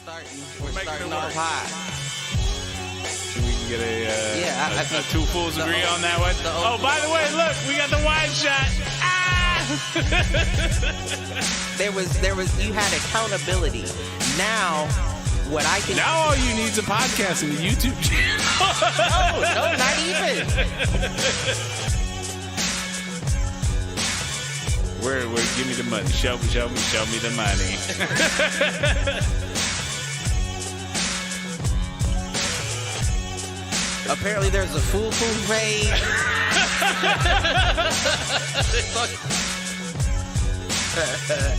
We're starting off high. We can get a two fools agree on that one. Oh, by the way, look, we got the wide shot. There was you had accountability. Now what I can Now all you need is a podcast and a YouTube channel. No, not even. Where give me the money. Show me the money. Apparently there's a Foolproof page.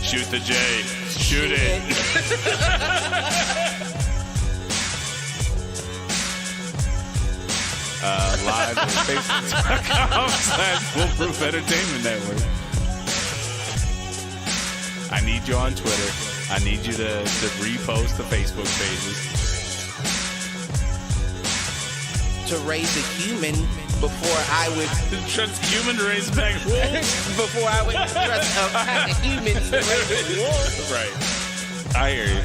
Shoot the J. Shoot it. Live on Facebook.com/Foolproof Entertainment Network. I need you on Twitter. I need you to repost the Facebook pages. To raise a human before I would Trust human to raise back wolves. before I would trust a pack of humans to raise a wolf. Right. I hear you.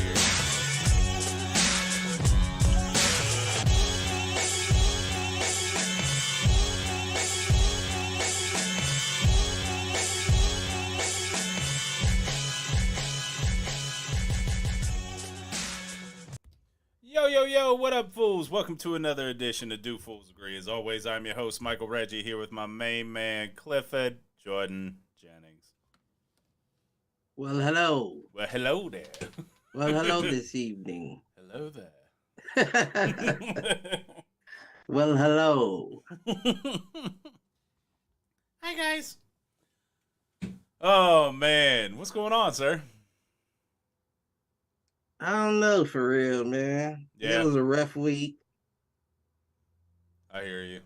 Yo, what up, fools? Welcome to another edition of Do Fools Agree. As always, I'm your host, Michael Reggie, here with my main man, Clifford Jordan Jennings. Well, hello. Well, hello there. Well, hello this evening. Hello there. Well, hello. Hi, guys. Oh, man. What's going on, sir? I don't know for real, man. Yeah. It was a rough week, I hear you.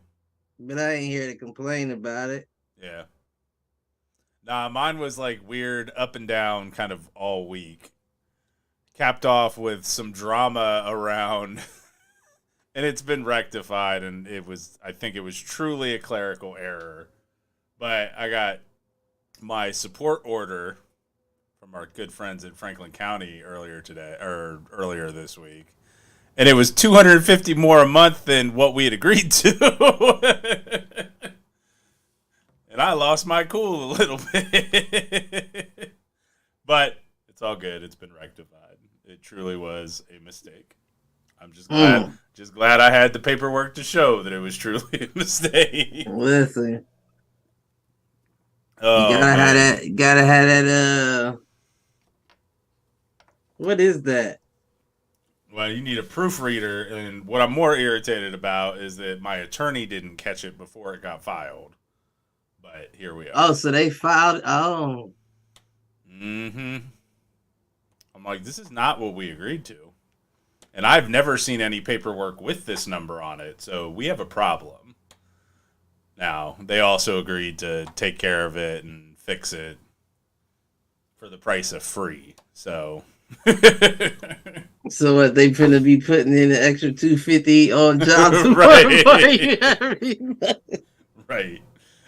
but I ain't here to complain about it. Yeah. Nah, mine was like weird up and down kind of all week. Capped off with some drama around, and it's been rectified, and I think it was truly a clerical error. But I got my support order from our good friends at Franklin County earlier this week. And it was $250 more a month than what we had agreed to. And I lost my cool a little bit. But it's all good. It's been rectified. It truly was a mistake. I'm just glad I had the paperwork to show that it was truly a mistake. Listen, Oh, you gotta have that, what is that? well, you need a proofreader, and what I'm more irritated about is that my attorney didn't catch it before it got filed. But here we are. Oh, so they filed, oh. Mm-hmm. I'm like, this is not what we agreed to. And I've never seen any paperwork with this number on it, so we have a problem. Now, they also agreed to take care of it and fix it for the price of free, so... So what, they finna be putting in an extra $250 on job Right. Right.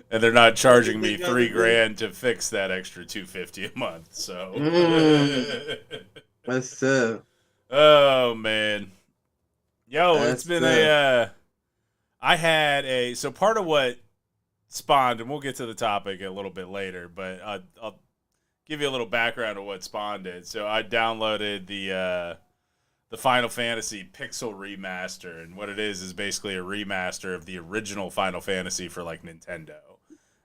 And they're not charging me $3,000 to fix that extra $250 a month. So That's tough. Oh man. Yo, That's it's been tough. so part of what spawned, and we'll get to the topic a little bit later, but I'll give you a little background of what spawned it. So I downloaded the Final Fantasy Pixel Remaster, and what it is basically a remaster of the original Final Fantasy for like Nintendo.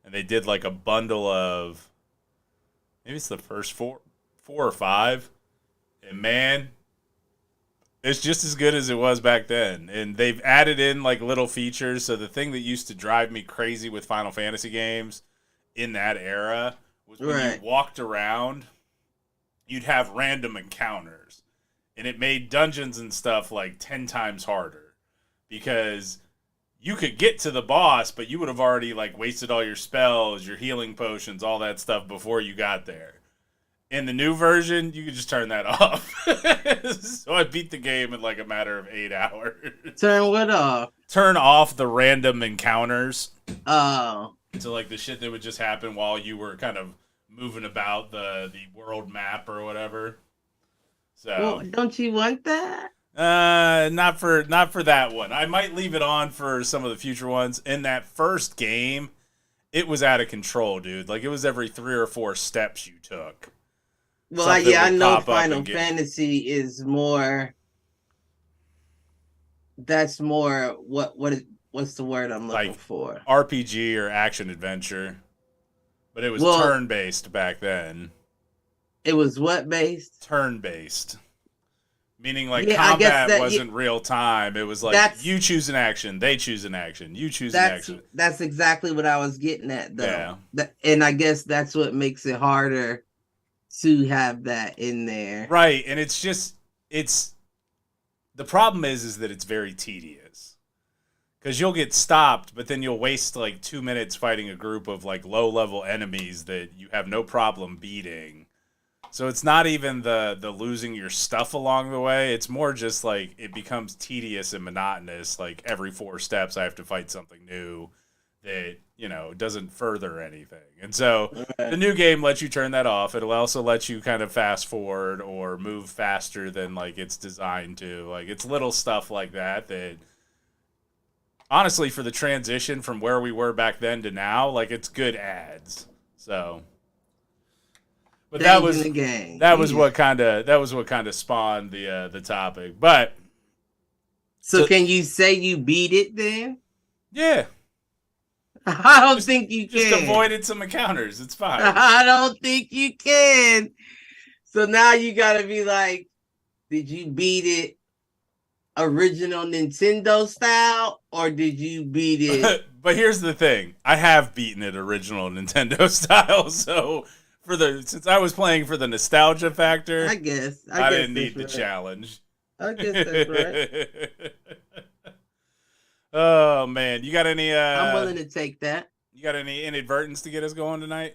And they did like a bundle of, maybe it's the first four or five, and man, it's just as good as it was back then. And they've added in like little features. So the thing that used to drive me crazy with Final Fantasy games in that era was when you walked around, you'd have random encounters. And it made dungeons and stuff like 10 times harder. Because you could get to the boss, but you would have already like wasted all your spells, your healing potions, all that stuff before you got there. In the new version, you could just turn that off. So I beat the game in like a matter of 8 hours. Turn what off? Turn off the random encounters. Oh. So like the shit that would just happen while you were kind of moving about the world map or whatever. So, don't you want that? not for that one. I might leave it on for some of the future ones. In that first game, it was out of control, dude. Like, it was every 3 or 4 steps you took. Well, Something I would know pop up Final and get. Fantasy is more. That's more what's the word I'm looking Like for? RPG or action adventure. But it was Well, turn-based back then. it was what based? Turn-based. Meaning, like, Yeah, I guess combat wasn't real time. It was like, that's you choose an action, they choose an action, you choose an action. that's exactly what I was getting at, though. Yeah. And I guess that's what makes it harder to have that in there. Right, and it's the problem is that it's very tedious. Because you'll get stopped, but then you'll waste like 2 minutes fighting a group of like low-level enemies that you have no problem beating. So it's not even the losing your stuff along the way. It's more just like it becomes tedious and monotonous. Like every 4 steps I have to fight something new that, doesn't further anything. And so the new game lets you turn that off. It'll also let you kind of fast forward or move faster than like it's designed to. Like it's little stuff like that honestly, for the transition from where we were back then to now, like it's good ads. So, but that was what kind of spawned the topic. But so can you say you beat it then? Yeah, I don't think you can. Just avoided some encounters. It's fine. I don't think you can. So now you gotta be like, did you beat it original Nintendo style, or did you beat it? But here's the thing: I have beaten it original Nintendo style. So since I was playing for the nostalgia factor, I guess I didn't need the challenge. I guess that's right. Oh man, you got any? I'm willing to take that. You got any inadvertence to get us going tonight?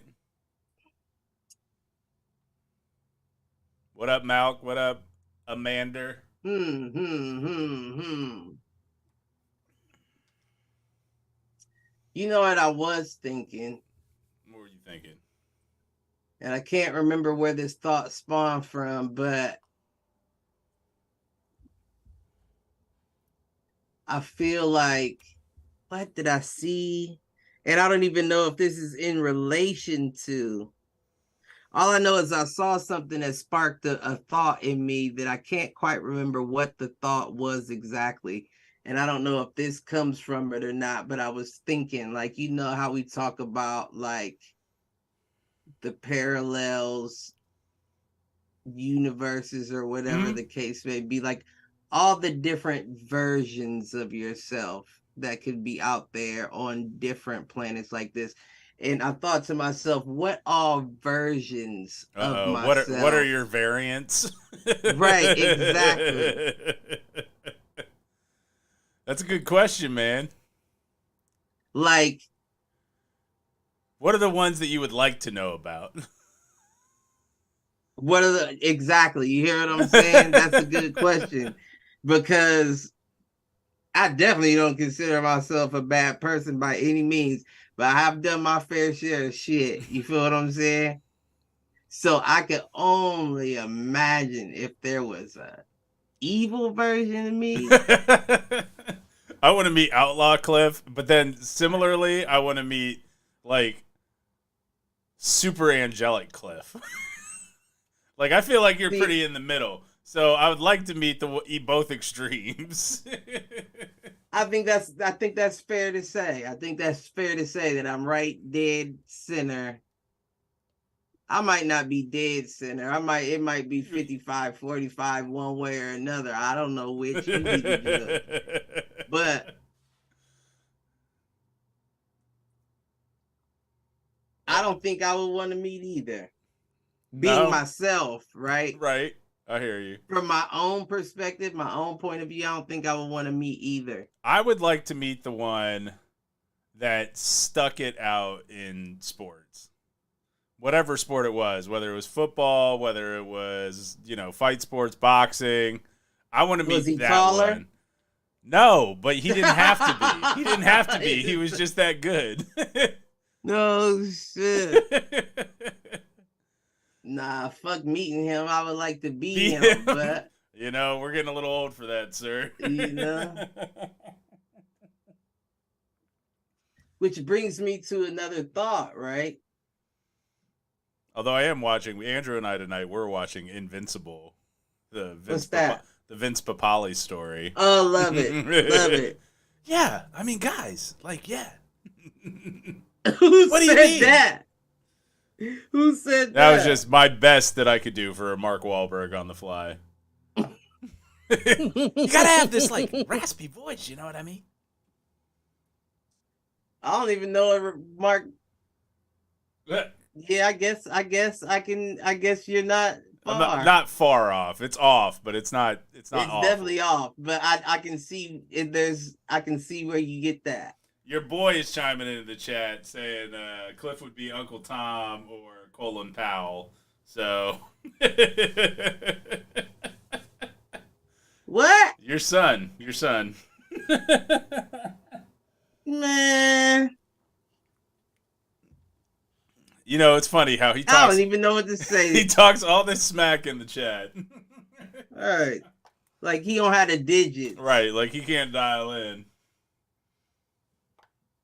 What up, Malk? What up, Amanda? You know what I was thinking? What were you thinking? And I can't remember where this thought spawned from, but I feel like, what did I see? And I don't even know if this is in relation to. All I know is I saw something that sparked a thought in me that I can't quite remember what the thought was exactly. And I don't know if this comes from it or not, but I was thinking, like, how we talk about like the parallels, universes, or whatever the case may be, like all the different versions of yourself that could be out there on different planets like this. And I thought to myself, what all versions of myself? What are your variants? Right, exactly. That's a good question, man. Like, what are the ones that you would like to know about? Exactly? You hear what I'm saying? That's a good question, because I definitely don't consider myself a bad person by any means, but I have done my fair share of shit. You feel what I'm saying? So I could only imagine if there was a evil version of me. I want to meet Outlaw Cliff, but then similarly, I want to meet like super angelic Cliff. Like I feel like you're pretty in the middle, so I would like to meet both extremes. I think that's fair to say. I think that's fair to say that I'm right dead center. I might not be dead center. It might be 55-45 one way or another. I don't know which. You be the judge. But I don't think I would want to meet either. Being myself, right? Right. I hear you. From my own perspective, my own point of view, I don't think I would want to meet either. I would like to meet the one that stuck it out in sports. Whatever sport it was, whether it was football, whether it was, fight sports, boxing. I want to meet that taller? one. No, but he didn't have to be. He didn't have to be. He was just that good. No shit. Nah, fuck meeting him. I would like to be Be him, him. but You know, we're getting a little old for that, sir. you know. Which brings me to another thought, right? Although I am watching, Andrew and I tonight, we're watching Invincible, the What's that? The Vince Papale story. Oh, love it. Love it. Yeah, I mean, guys, like, yeah. Who What do you said mean? that? Who said that? That was just my best that I could do for a Mark Wahlberg on the fly. You gotta have this, like, raspy voice, you know what I mean? I don't even know if Mark. Yeah, I guess you're not far. I'm not far off. It's off, but it's not. It's not. It's awful. definitely off, but I can see it. I can see where you get that. Your boy is chiming into the chat saying Cliff would be Uncle Tom or Colin Powell. So What? Your son. Man, You know, it's funny how he I talks. don't even know what to say. He talks all this smack in the chat. All right, like he don't have the digits. Right, like he can't dial in.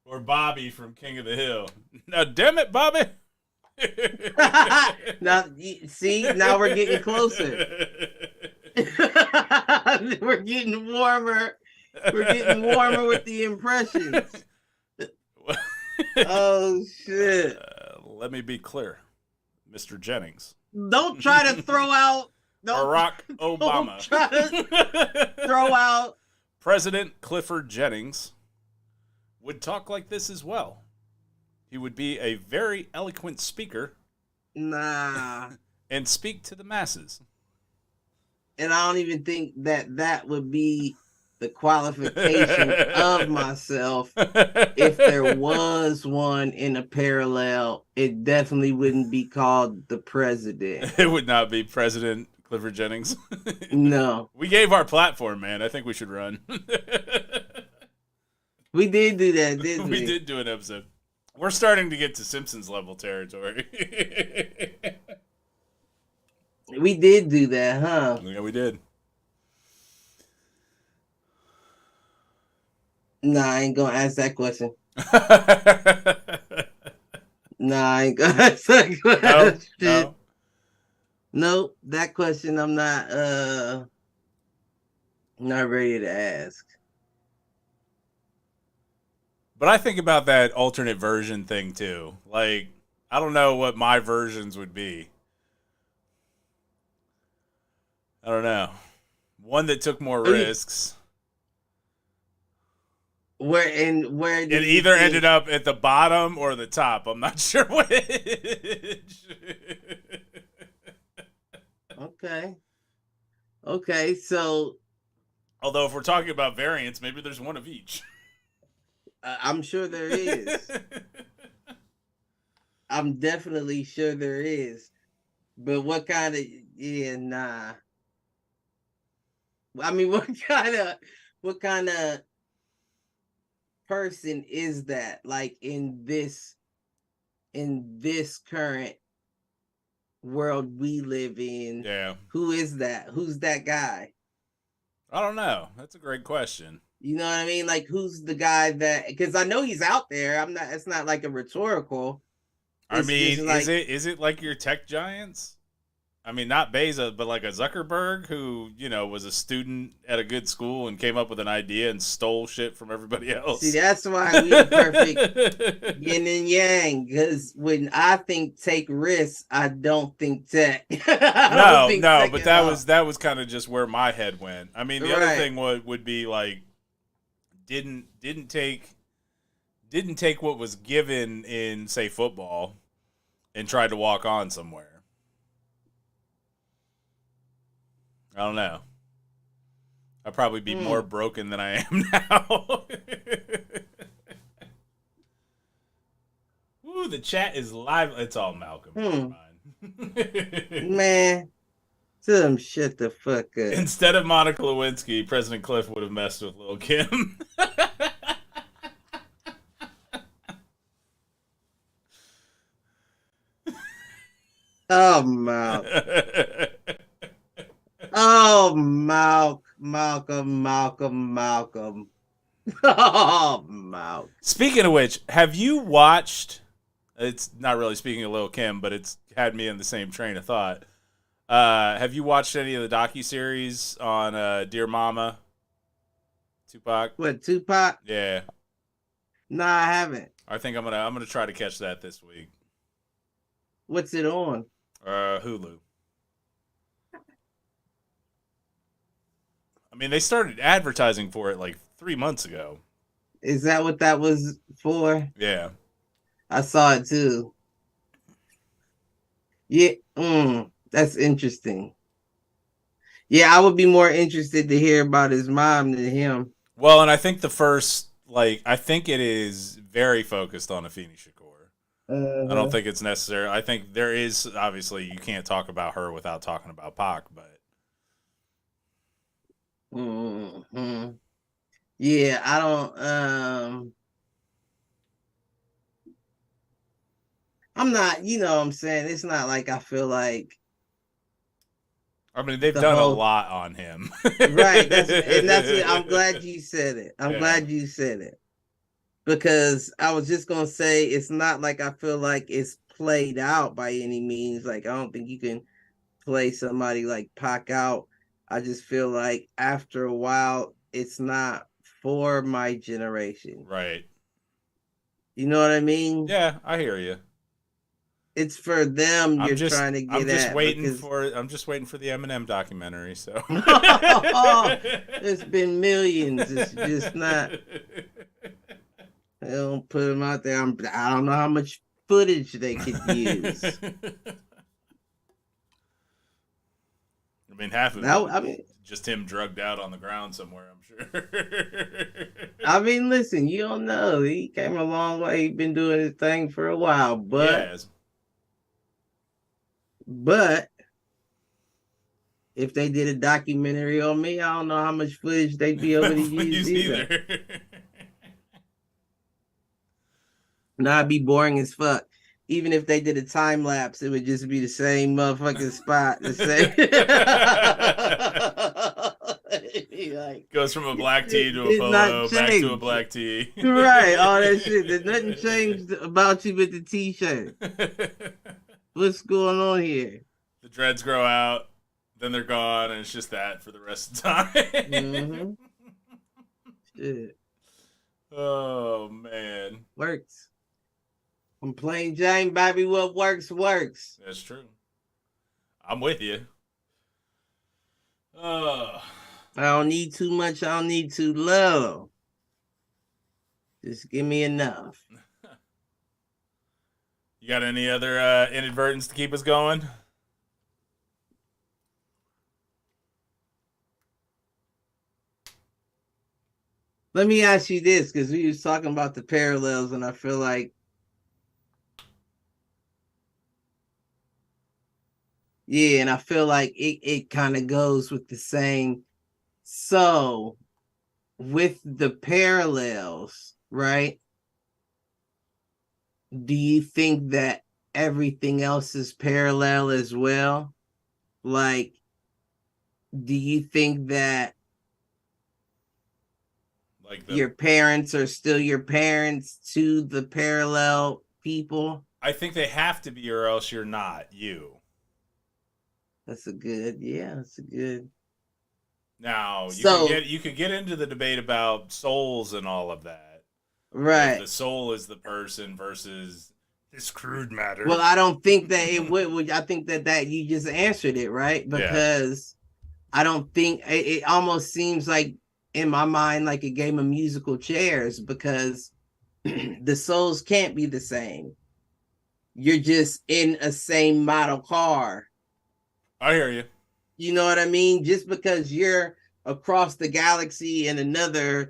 Or Bobby from King of the Hill. Now, damn it, Bobby. Now, see, now we're getting closer. We're getting warmer. We're getting warmer with the impressions. Oh shit! Let me be clear, Mr. Jennings. Don't try to throw out. Barack Obama. Don't try to throw out. President Clifford Jennings would talk like this as well. He would be a very eloquent speaker. Nah. And speak to the masses. And I don't even think that would be the qualification of myself. If there was one in a parallel, it definitely wouldn't be called the president. It would not be President Clifford Jennings. No. We gave our platform, man. I think we should run. We did do that, didn't we? We did do an episode. We're starting to get to Simpsons level territory. We did do that, huh? Yeah, we did. Nah, I ain't gonna ask that question. Nah, I ain't gonna ask that question. No. Nope, that question I'm not ready to ask. But I think about that alternate version thing too. Like, I don't know what my versions would be. I don't know. One that took more risks. Where it either ended up at the bottom or the top. I'm not sure which. Okay, so although if we're talking about variants, maybe there's one of each. I'm sure there is. I'm definitely sure there is. But what kind of nah. I mean, what kind of person is that? Like in this current world we live in. Yeah. Who is that? Who's that guy? I don't know. That's a great question. You know what I mean? Like, who's the guy that? Because I know he's out there. I'm not. It's not like a rhetorical. I mean, like, is it like your tech giants? I mean, not Bezos, but like a Zuckerberg who, you know, was a student at a good school and came up with an idea and stole shit from everybody else. See, that's why we the perfect yin and yang. Because when I think take risks, I don't think tech. No, but that was kind of just where my head went. I mean, the other thing would be like, didn't take what was given in, say, football and tried to walk on somewhere. I don't know. I'd probably be more broken than I am now. Ooh, the chat is live. It's all Malcolm. Never mind. Man, tell him shut the fuck up. Instead of Monica Lewinsky, President Cliff would have messed with Lil' Kim. Oh, Malk. Oh, Malcolm. Oh, Malk. Speaking of which, have you watched? It's not really speaking of Lil Kim, but it's had me in the same train of thought. Have you watched any of the docuseries on Dear Mama, Tupac? What, Tupac? Yeah, Nah, I haven't. I think I'm gonna try to catch that this week. What's it on? Hulu. I mean, they started advertising for it like 3 months ago. Is that what that was for? Yeah. I saw it too. Yeah, that's interesting. Yeah, I would be more interested to hear about his mom than him. Well, and I think I think it is very focused on Afeni Shakur. I don't Uh-huh. think it's necessary. I think there is, obviously, you can't talk about her without talking about Pac, but hmm Yeah, I don't. I'm not. You know, what I'm saying it's not like I feel like I mean, they've the done a whole lot on him. right. That's what I'm glad you said it. I'm Yeah. glad you said it because I was just gonna say it's not like I feel like it's played out by any means. Like I don't think you can play somebody like Pac out. I just feel like after a while, it's not for my generation. Right. You know what I mean? Yeah, I hear you. It's for them I'm you're just trying to I'm get just at waiting because for I'm just waiting for the Eminem documentary. So there's been millions. It's just not. They don't put them out there. I don't know how much footage they could use. I mean, half of Now, it I is mean, just him drugged out on the ground somewhere, I'm sure. listen, you don't know. He came a long way. He's been doing his thing for a while, Yes. but if they did a documentary on me, I don't know how much footage they'd be able to use either. Nah, it'd be boring as fuck. Even if they did a time lapse, it would just be the same motherfucking spot. The same. Like, Goes from a black tee to a did not polo, back to a change. black tee. Right, all that shit. There's nothing changed about you with the t-shirt. What's going on here? The dreads grow out, then they're gone, and it's just that for the rest of the time. Mm-hmm. Shit. Oh, man. Works. I'm plain Jane, baby. What works, works. That's true. I'm with you. Oh. I don't need too much. I don't need too little. Just give me enough. You got any other inadvertents to keep us going? Let me ask you this, because we was talking about the parallels, and I feel like and I feel like it kind of goes with the same. So with the parallels, right? Do you think that everything else is parallel as well? Like, do you think that your parents are still your parents to the parallel people? I think they have to be, or else you're not you. That's a good. Now So you could get into the debate about souls and all of that. right. If the soul is the person versus this crude matter. Well, I don't think that it would. I think that you just answered it right, because I don't think it almost seems like in my mind like a game of musical chairs, because the souls can't be the same. You're just in a same model car. I hear you. You know what I mean? Just because you're across the galaxy in another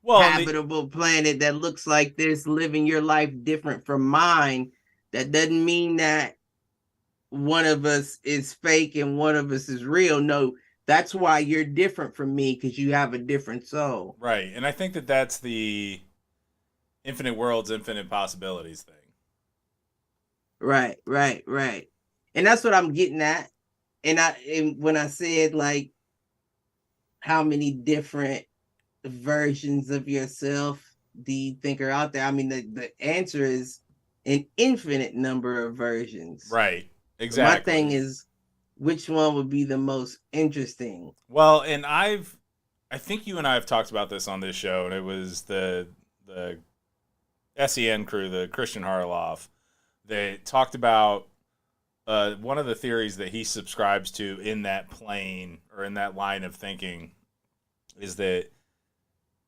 habitable planet that looks like this, living your life different from mine, that doesn't mean that one of us is fake and one of us is real. No, that's why you're different from me, because you have a different soul. Right. And I think that that's the infinite worlds, infinite possibilities thing. Right. And that's what I'm getting at. And when I said like how many different versions of yourself do you think are out there? I mean, the answer is an infinite number of versions. Right. My Exactly. thing is, which one would be the most interesting? Well, and I think you and I have talked about this on this show, and it was the SEN crew, the Kristian Harloff. They talked about one of the theories that he subscribes to in that plane or in that line of thinking is that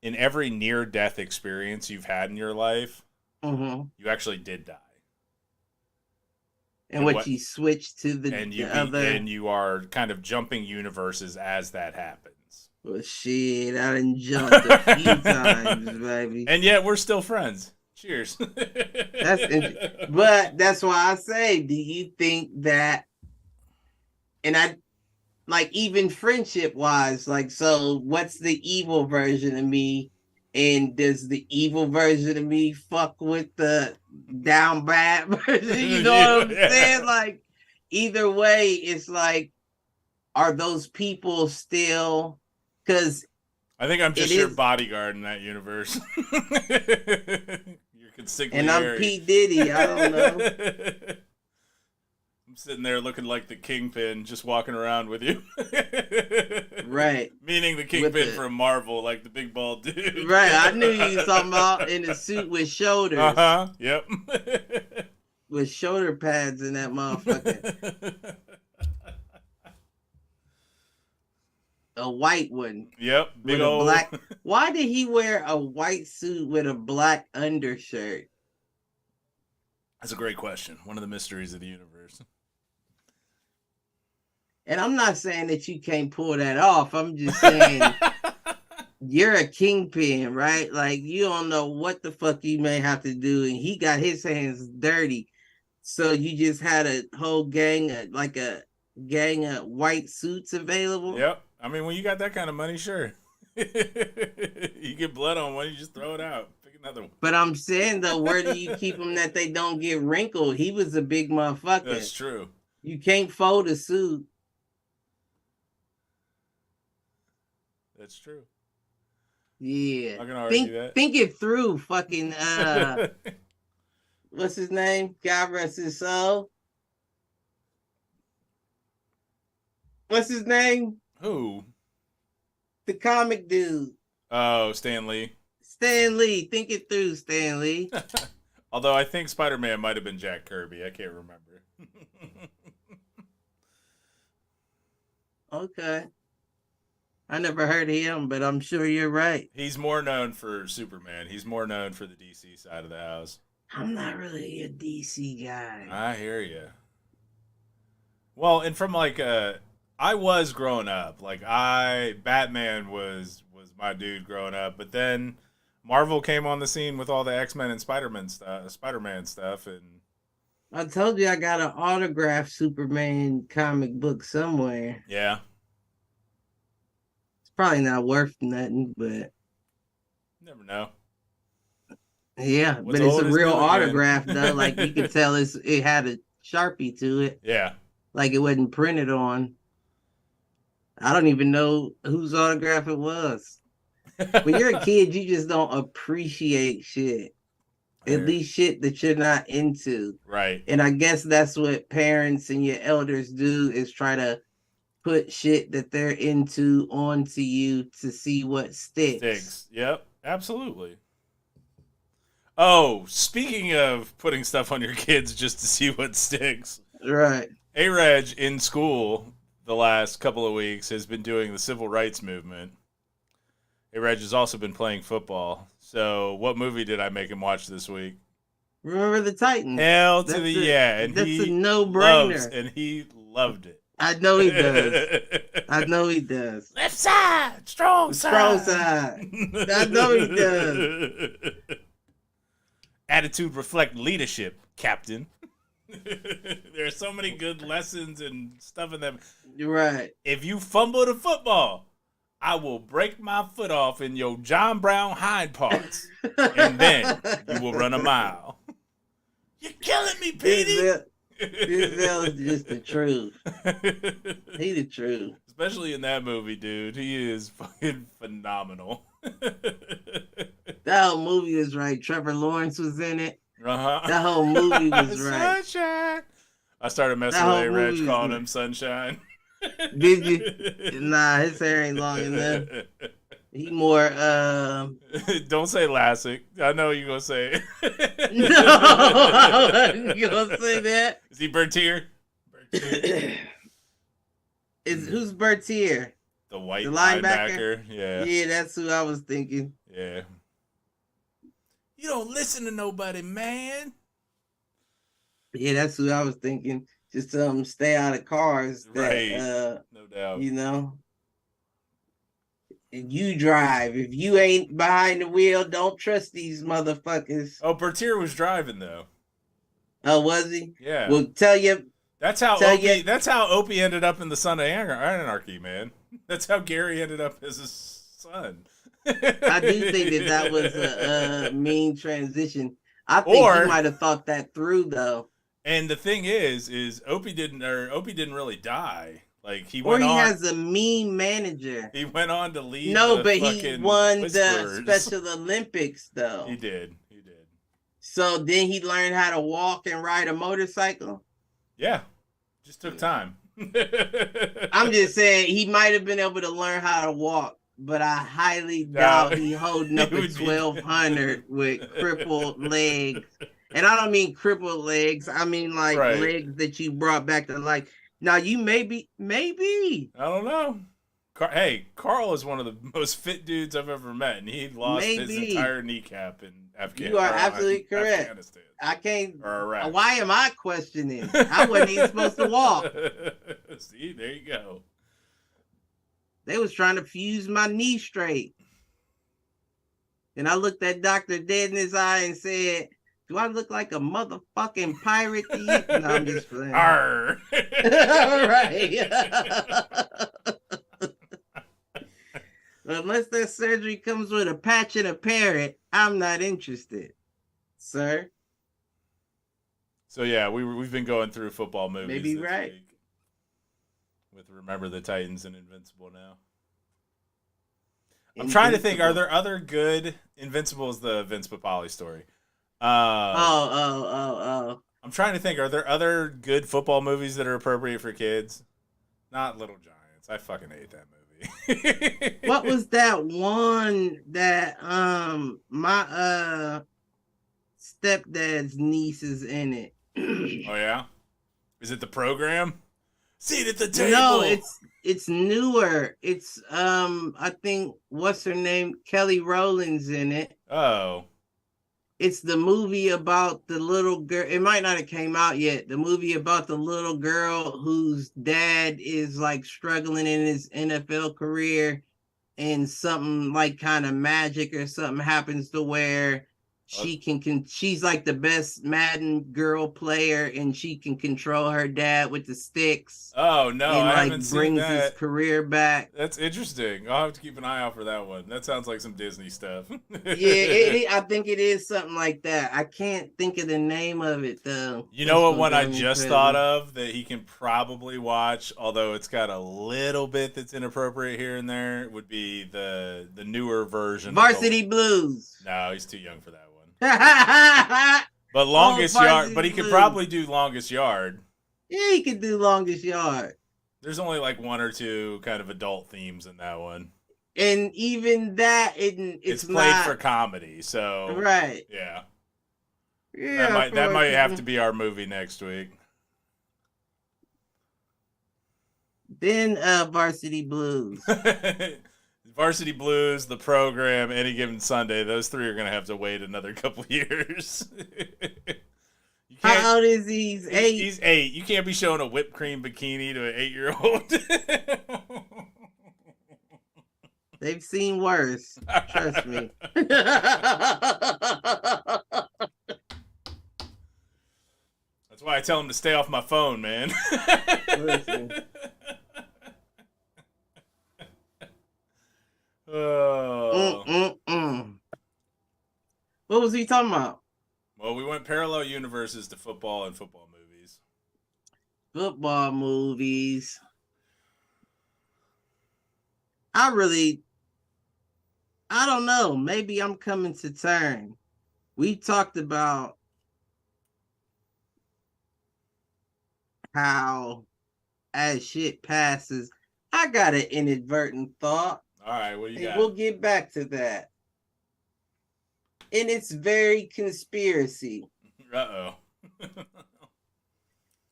in every near-death experience you've had in your life, you actually did die. And what you switch to the other, and you are kind of jumping universes as that happens. Well, shit, I done jumped a few times, baby. And yet we're still friends. Cheers. But that's why I say, do you think that? And I like even friendship wise, like, so what's the evil version of me? And does the evil version of me fuck with the down bad version? You know what I'm saying? Like, either way, it's like, are those people still? Because I think I'm just your bodyguard in that universe. You're consigliere. And I'm P. Diddy. I don't know. I'm sitting there looking like the Kingpin, just walking around with you. Right. Meaning the Kingpin from Marvel, like the big bald dude. Right. I knew you were talking about in a suit with shoulders. Uh-huh. Yep. With shoulder pads in that motherfucker. A white one. Yep. Big old black. Why did he wear a white suit with a black undershirt? That's a great question. One of the mysteries of the universe. And I'm not saying that you can't pull that off. I'm just saying you're a kingpin, right? Like, you don't know what the fuck you may have to do. And he got his hands dirty. So you just had a whole gang of white suits available. Yep. I mean, when you got that kind of money, sure. You get blood on one, you just throw it out. Pick another one. But I'm saying, though, where do you keep them that they don't get wrinkled? He was a big motherfucker. That's true. You can't fold a suit. That's true. Yeah. I can argue that. Think it through, fucking what's his name? God rest his soul. What's his name? Who? The comic dude. Oh, Stan Lee. Stan Lee. Think it through, Stan Lee. Although I think Spider-Man might have been Jack Kirby. I can't remember. Okay. I never heard of him, but I'm sure you're right. He's more known for Superman. He's more known for the DC side of the house. I'm not really a DC guy. I hear you. Well, and from like I was growing up. Like Batman was my dude growing up, but then Marvel came on the scene with all the X-Men and Spider-Man stuff, and I told you I got an autographed Superman comic book somewhere. Yeah. It's probably not worth nothing, but never know. Yeah, What's but it's old a is real new again. autograph though. Like, you could tell it had a Sharpie to it. Yeah. Like, it wasn't printed on. I don't even know whose autograph it was. When you're a kid, you just don't appreciate shit. At least shit that you're not into. Right. And I guess that's what parents and your elders do, is try to put shit that they're into onto you to see what sticks. Yep. Absolutely. Oh, speaking of putting stuff on your kids just to see what sticks. Right. A-Reg in school the last couple of weeks has been doing the civil rights movement. A-Reg has also been playing football. So what movie did I make him watch this week? Remember the Titans. Hell to the yeah. And that's he a no-brainer. And he loved it. I know he does. I know he does. Left side, strong Strong side. side. I know he does. Attitude reflect leadership, Captain. There are so many good lessons and stuff in them. You're right. If you fumble the football, I will break my foot off in your John Brown hind parts, and then you will run a mile. You're killing me, Petey. Denzel is just the truth. He the truth. Especially in that movie, dude. He is fucking phenomenal. That whole movie was right. Trevor Lawrence was in it. Uh-huh. That whole movie was right. Sunshine. I started messing That with whole A-Reg, movie calling was him Sunshine. Did you? Nah, his hair ain't long enough. He more Don't say Lassick. I know you're gonna say it. No, I wasn't gonna say that. Is he Bertier? Who's Bertier? The white The linebacker. Yeah. Yeah, that's who I was thinking. Yeah. You don't listen to nobody, man. Yeah, that's who I was thinking. Just stay out of cars. That, Right. No doubt. You know. And you drive. If you ain't behind the wheel, don't trust these motherfuckers. Oh, Bertier was driving though. Oh, was he? Yeah. Well, tell you. That's how Opie ended up in the Son of Anarchy, man. That's how Gary ended up as his son. I do think that was a mean transition. I think he might have thought that through though. And the thing is Opie didn't really die. Like he has a mean manager. He went on to lead. No, but he won the Special Olympics though. He did. So then he learned how to walk and ride a motorcycle. Yeah, just took time. I'm just saying he might have been able to learn how to walk, but I highly doubt he holding up a 1200 with crippled legs. And I don't mean crippled legs. I mean like legs that you brought back to life. Now you maybe. I don't know. Hey, Carl is one of the most fit dudes I've ever met, and he lost his entire kneecap in Afghanistan. You are absolutely correct. I can't. Why am I questioning? I wasn't even supposed to walk. See, there you go. They was trying to fuse my knee straight. And I looked that doctor dead in his eye and said, do I look like a motherfucking pirate to you? No, I'm just playing. Arr. All right. Unless that surgery comes with a patch and a parrot, I'm not interested, sir. So yeah, we've been going through football movies. Maybe right. Week with Remember the Titans and Invincible now. I'm trying to think. Are there other good Invincible's the Vince Papale story? I'm trying to think. Are there other good football movies that are appropriate for kids? Not Little Giants. I fucking hate that movie. What was that one that my stepdad's niece is in it? Oh yeah? Is it The Program? Seat at the table. No, it's newer. It's I think what's her name? Kelly Rowland's in it. Oh. It's the movie about the little girl. It might not have came out yet. The movie about the little girl whose dad is like struggling in his NFL career, and something like kind of magic or something happens to where she can she's like the best Madden girl player, and she can control her dad with the sticks. Oh no, and, I haven't seen that. Brings his career back. That's interesting. I'll have to keep an eye out for that one. That sounds like some Disney stuff. I think it is something like that. I can't think of the name of it though. You know what one I just thought of that he can probably watch, although it's got a little bit that's inappropriate here and there, would be the newer version. Varsity Blues. No, he's too young for that one. But Longest Yard, but he could probably do Longest Yard. Yeah, he could do Longest Yard. There's only like one or two kind of adult themes in that one. And even that, it's played not for comedy, so right. Yeah. Yeah. That might have to be our movie next week. Then Varsity Blues. Varsity Blues, The Program, Any Given Sunday. Those three are going to have to wait another couple years. How old is he? He's 8. He's 8. You can't be showing a whipped cream bikini to an 8-year-old. They've seen worse. Trust me. That's why I tell him to stay off my phone, man. Listen. What was he talking about? Well, we went parallel universes to football and football movies. Football movies. I don't know. Maybe I'm coming to term. We talked about how as shit passes, I got an inadvertent thought. All right, what do you got? We'll get back to that. And it's very conspiracy. Uh-oh.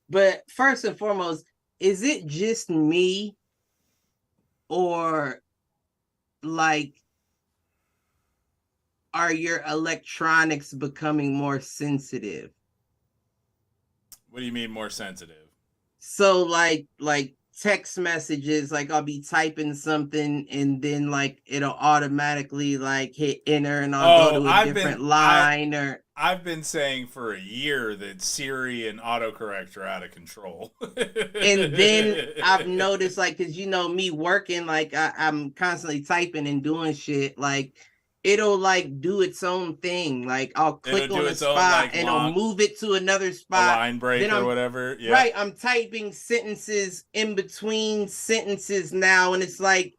But first and foremost, is it just me, or like are your electronics becoming more sensitive? What do you mean more sensitive? So like text messages, like I'll be typing something and then like it'll automatically like hit enter and I'll go to a different line. I've been saying for a year that Siri and autocorrect are out of control. And then I've noticed, like, because you know me working, like I'm constantly typing and doing shit, like it'll like do its own thing. Like I'll click on a spot and it'll move it to another spot. A line break or whatever. Yeah. Right. I'm typing sentences in between sentences now, and it's like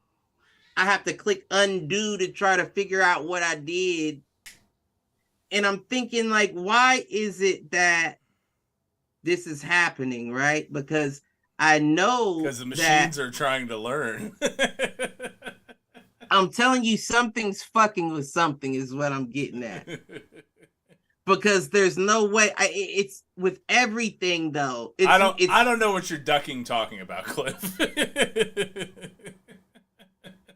I have to click undo to try to figure out what I did. And I'm thinking, like, why is it that this is happening, right? Because I know because the machines are trying to learn. I'm telling you, something's fucking with something is what I'm getting at. Because there's no way. It's with everything, though. I don't know what you're talking about, Cliff.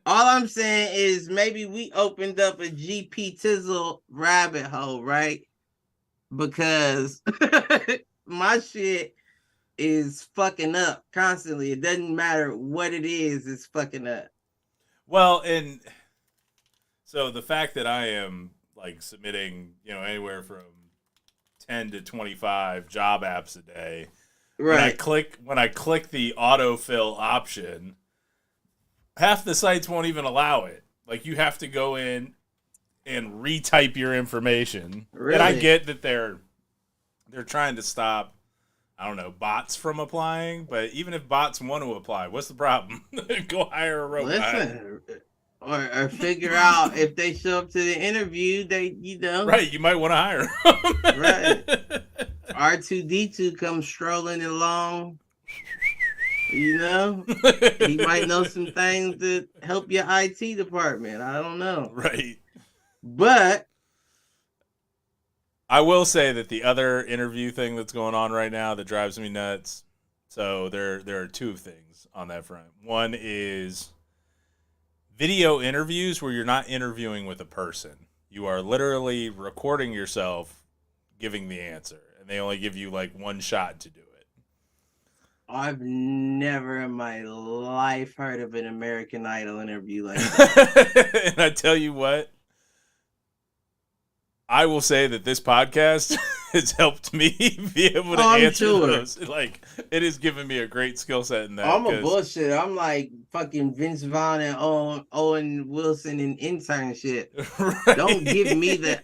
All I'm saying is maybe we opened up a GP Tizzle rabbit hole, right? Because my shit is fucking up constantly. It doesn't matter what it is, it's fucking up. Well, and so the fact that I am like submitting, anywhere from 10 to 25 job apps a day, right? When I click the autofill option, half the sites won't even allow it. Like, you have to go in and retype your information. Really? And I get that they're trying to stop, I don't know, bots from applying. But even if bots want to apply, what's the problem? Go hire a robot. Listen, or figure out if they show up to the interview, Right, you might want to hire them. Right. R2D2 comes strolling along. He might know some things that help your IT department. I don't know. Right. But I will say that the other interview thing that's going on right now that drives me nuts. So there are two things on that front. One is video interviews where you're not interviewing with a person. You are literally recording yourself giving the answer, and they only give you like one shot to do it. I've never in my life heard of an American Idol interview like that. And I tell you what, I will say that this podcast has helped me be able to answer those. Like, it has given me a great skill set in that. I'm a bullshit. I'm like fucking Vince Vaughn and Owen Wilson in internship. Right. Don't give me the.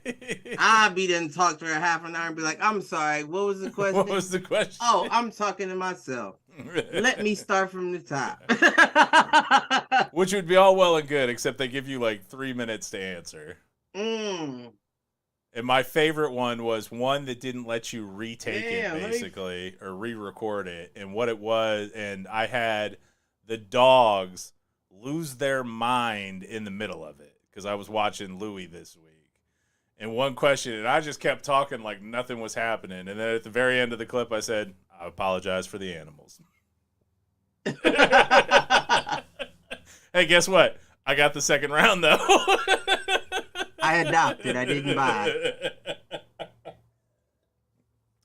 I'll be done talk to her half an hour and be like, I'm sorry. What was the question? What was the question? Oh, I'm talking to myself. Let me start from the top. Which would be all well and good, except they give you like 3 minutes to answer. And my favorite one was one that didn't let you retake it, basically, or re-record it. And what it was, and I had the dogs lose their mind in the middle of it, because I was watching Louie this week. And one question, and I just kept talking like nothing was happening. And then at the very end of the clip, I said, I apologize for the animals. Hey, guess what? I got the second round, though. I adopted. I didn't buy.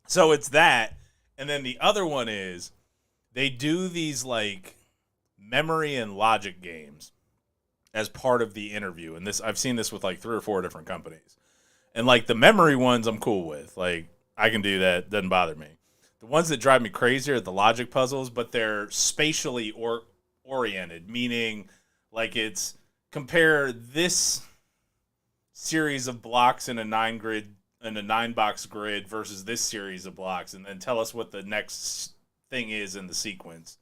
So it's that. And then the other one is they do these like memory and logic games as part of the interview. And this, I've seen this with like 3 or 4 different companies. And like the memory ones I'm cool with. Like, I can do that. Doesn't bother me. The ones that drive me crazy are the logic puzzles, but they're spatially oriented, meaning like it's compare this series of blocks in a 9 box grid versus this series of blocks, and then tell us what the next thing is in the sequence.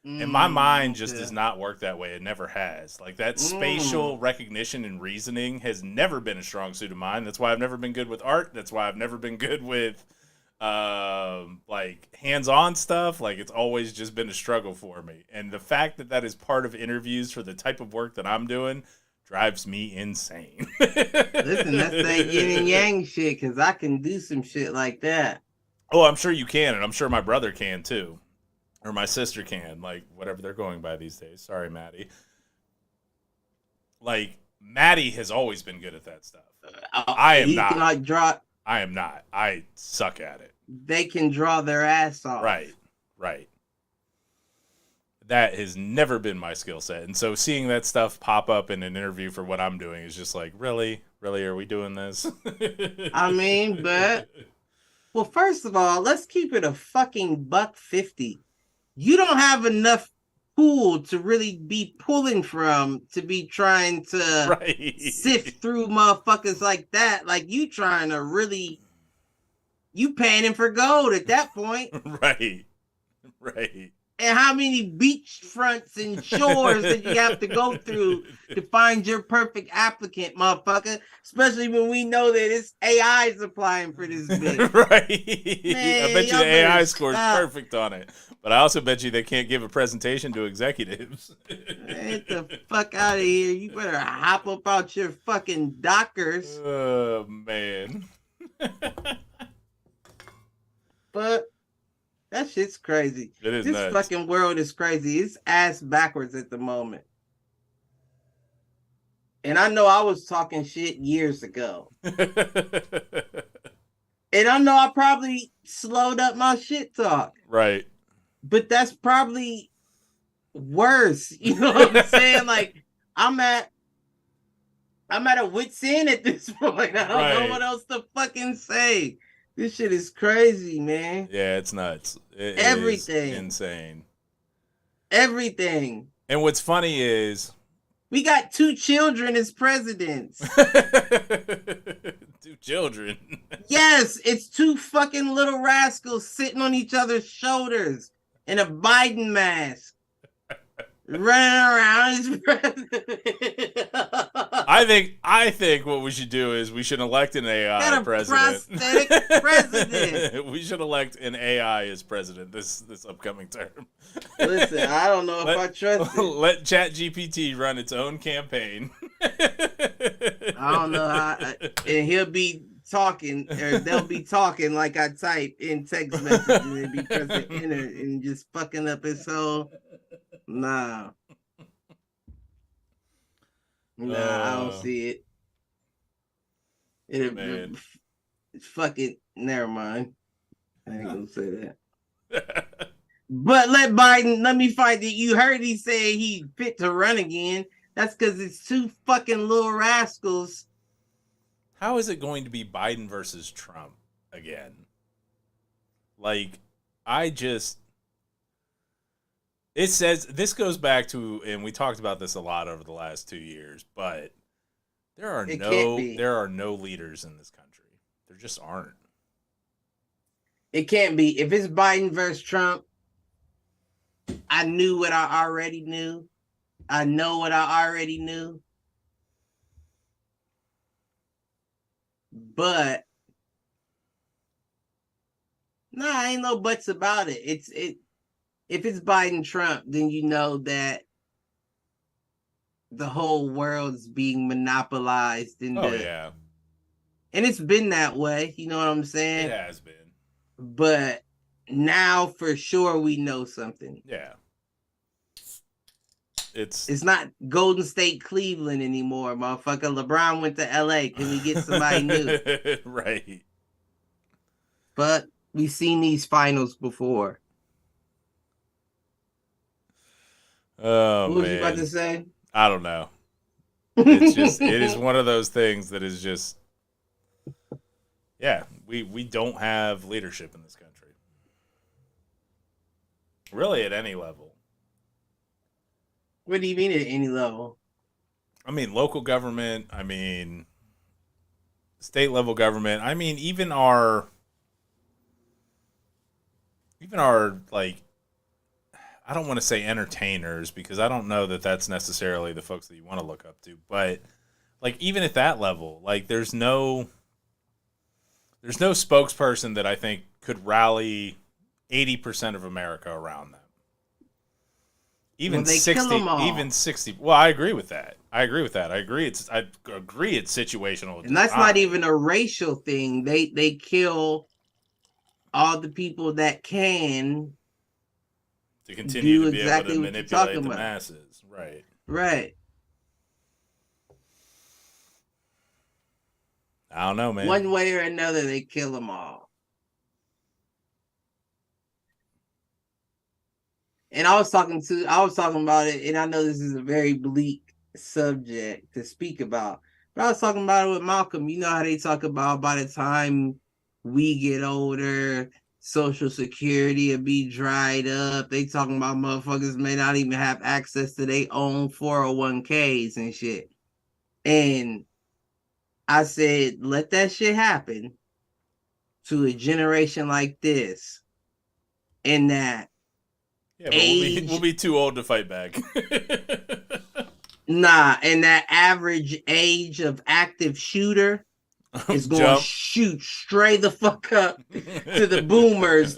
And my mind just okay. does not work that way. It never has. Like, that spatial recognition and reasoning has never been a strong suit of mine. That's why I've never been good with art. That's why I've never been good with, like, hands-on stuff. Like, it's always just been a struggle for me. And the fact that that is part of interviews for the type of work that I'm doing drives me insane. Listen, that's that yin and yang shit, because I can do some shit like that. Oh, I'm sure you can, and I'm sure my brother can, too. Or my sister can, like, whatever they're going by these days. Sorry, Maddie. Like, Maddie has always been good at that stuff. I am not. Can, like, draw. I am not. I suck at it. They can draw their ass off. Right. That has never been my skill set. And so seeing that stuff pop up in an interview for what I'm doing is just like, really? Really, are we doing this? I mean, but... Well, first of all, let's keep it a fucking $150. You don't have enough pool to really be pulling from to be trying to sift through motherfuckers like that. Like, you trying to really, you panning for gold at that point. Right. And how many beach fronts and shores that you have to go through to find your perfect applicant, motherfucker? Especially when we know that it's AI is applying for this bitch. Right. Man, I bet you the AI scores perfect on it. But I also bet you they can't give a presentation to executives. Get the fuck out of here. You better hop up out your fucking dockers. Oh, man. But that shit's crazy. It is this nuts. Fucking world is crazy. It's ass backwards at the moment. And I know I was talking shit years ago. And I know I probably slowed up my shit talk. Right. But that's probably worse. You know what I'm saying? Like, I'm at a wit's end at this point. I don't know what else to fucking say. This shit is crazy, man. Yeah, it's nuts. Everything. Is insane. Everything. And what's funny is we got 2 children as presidents. 2 children. Yes, it's 2 fucking little rascals sitting on each other's shoulders in a Biden mask. Running around as president. I think what we should do is we should elect an AI president. Prosthetic president. We should elect an AI as president this upcoming term. Listen, I don't know if I trust it. Let ChatGPT run its own campaign. I don't know how, and he'll be talking, or they'll be talking like I type in text messages and be pressing enter and just fucking up his whole. Nah, I don't see it. It's fucking. Never mind. I ain't gonna say that. But let me find it. You heard he say he fit to run again. That's because it's 2 fucking little rascals. How is it going to be Biden versus Trump again? Like, it says, this goes back to, and we talked about this a lot over the last 2 years, but there are no leaders in this country. There just aren't. It can't be. If it's Biden versus Trump, I knew what I already knew. I know what I already knew. But ain't no buts about it. If it's Biden Trump, then you know that the whole world's being monopolized and it's been that way, you know what I'm saying? It has been. But now for sure we know something. Yeah. It's not Golden State Cleveland anymore, motherfucker. LeBron went to LA. Can we get somebody new? Right. But we've seen these finals before. Oh, what was you about to say? I don't know. It's just, it is one of those things that is just, we don't have leadership in this country. Really, at any level. What do you mean at any level? I mean, local government. I mean, state level government. I mean, even our like I don't want to say entertainers because I don't know that that's necessarily the folks that you want to look up to, but like even at that level, like there's no spokesperson that I think could rally 80% of America around them. Even 60, even 60. Well, I agree with that. I agree it's situational. And that's not even a racial thing. They kill all the people that can to continue to be exactly able to manipulate the masses. Right. Right. I don't know, man. One way or another, they kill them all. And I was talking about it, and I know this is a very bleak subject to speak about, but I was talking about it with Malcolm. You know how they talk about by the time we get older, Social Security will be dried up. They talking about motherfuckers may not even have access to their own 401ks and shit. And I said, let that shit happen to a generation like this. And that yeah, but we'll be too old to fight back. Nah, and that average age of active shooter is going to shoot straight the fuck up to the boomers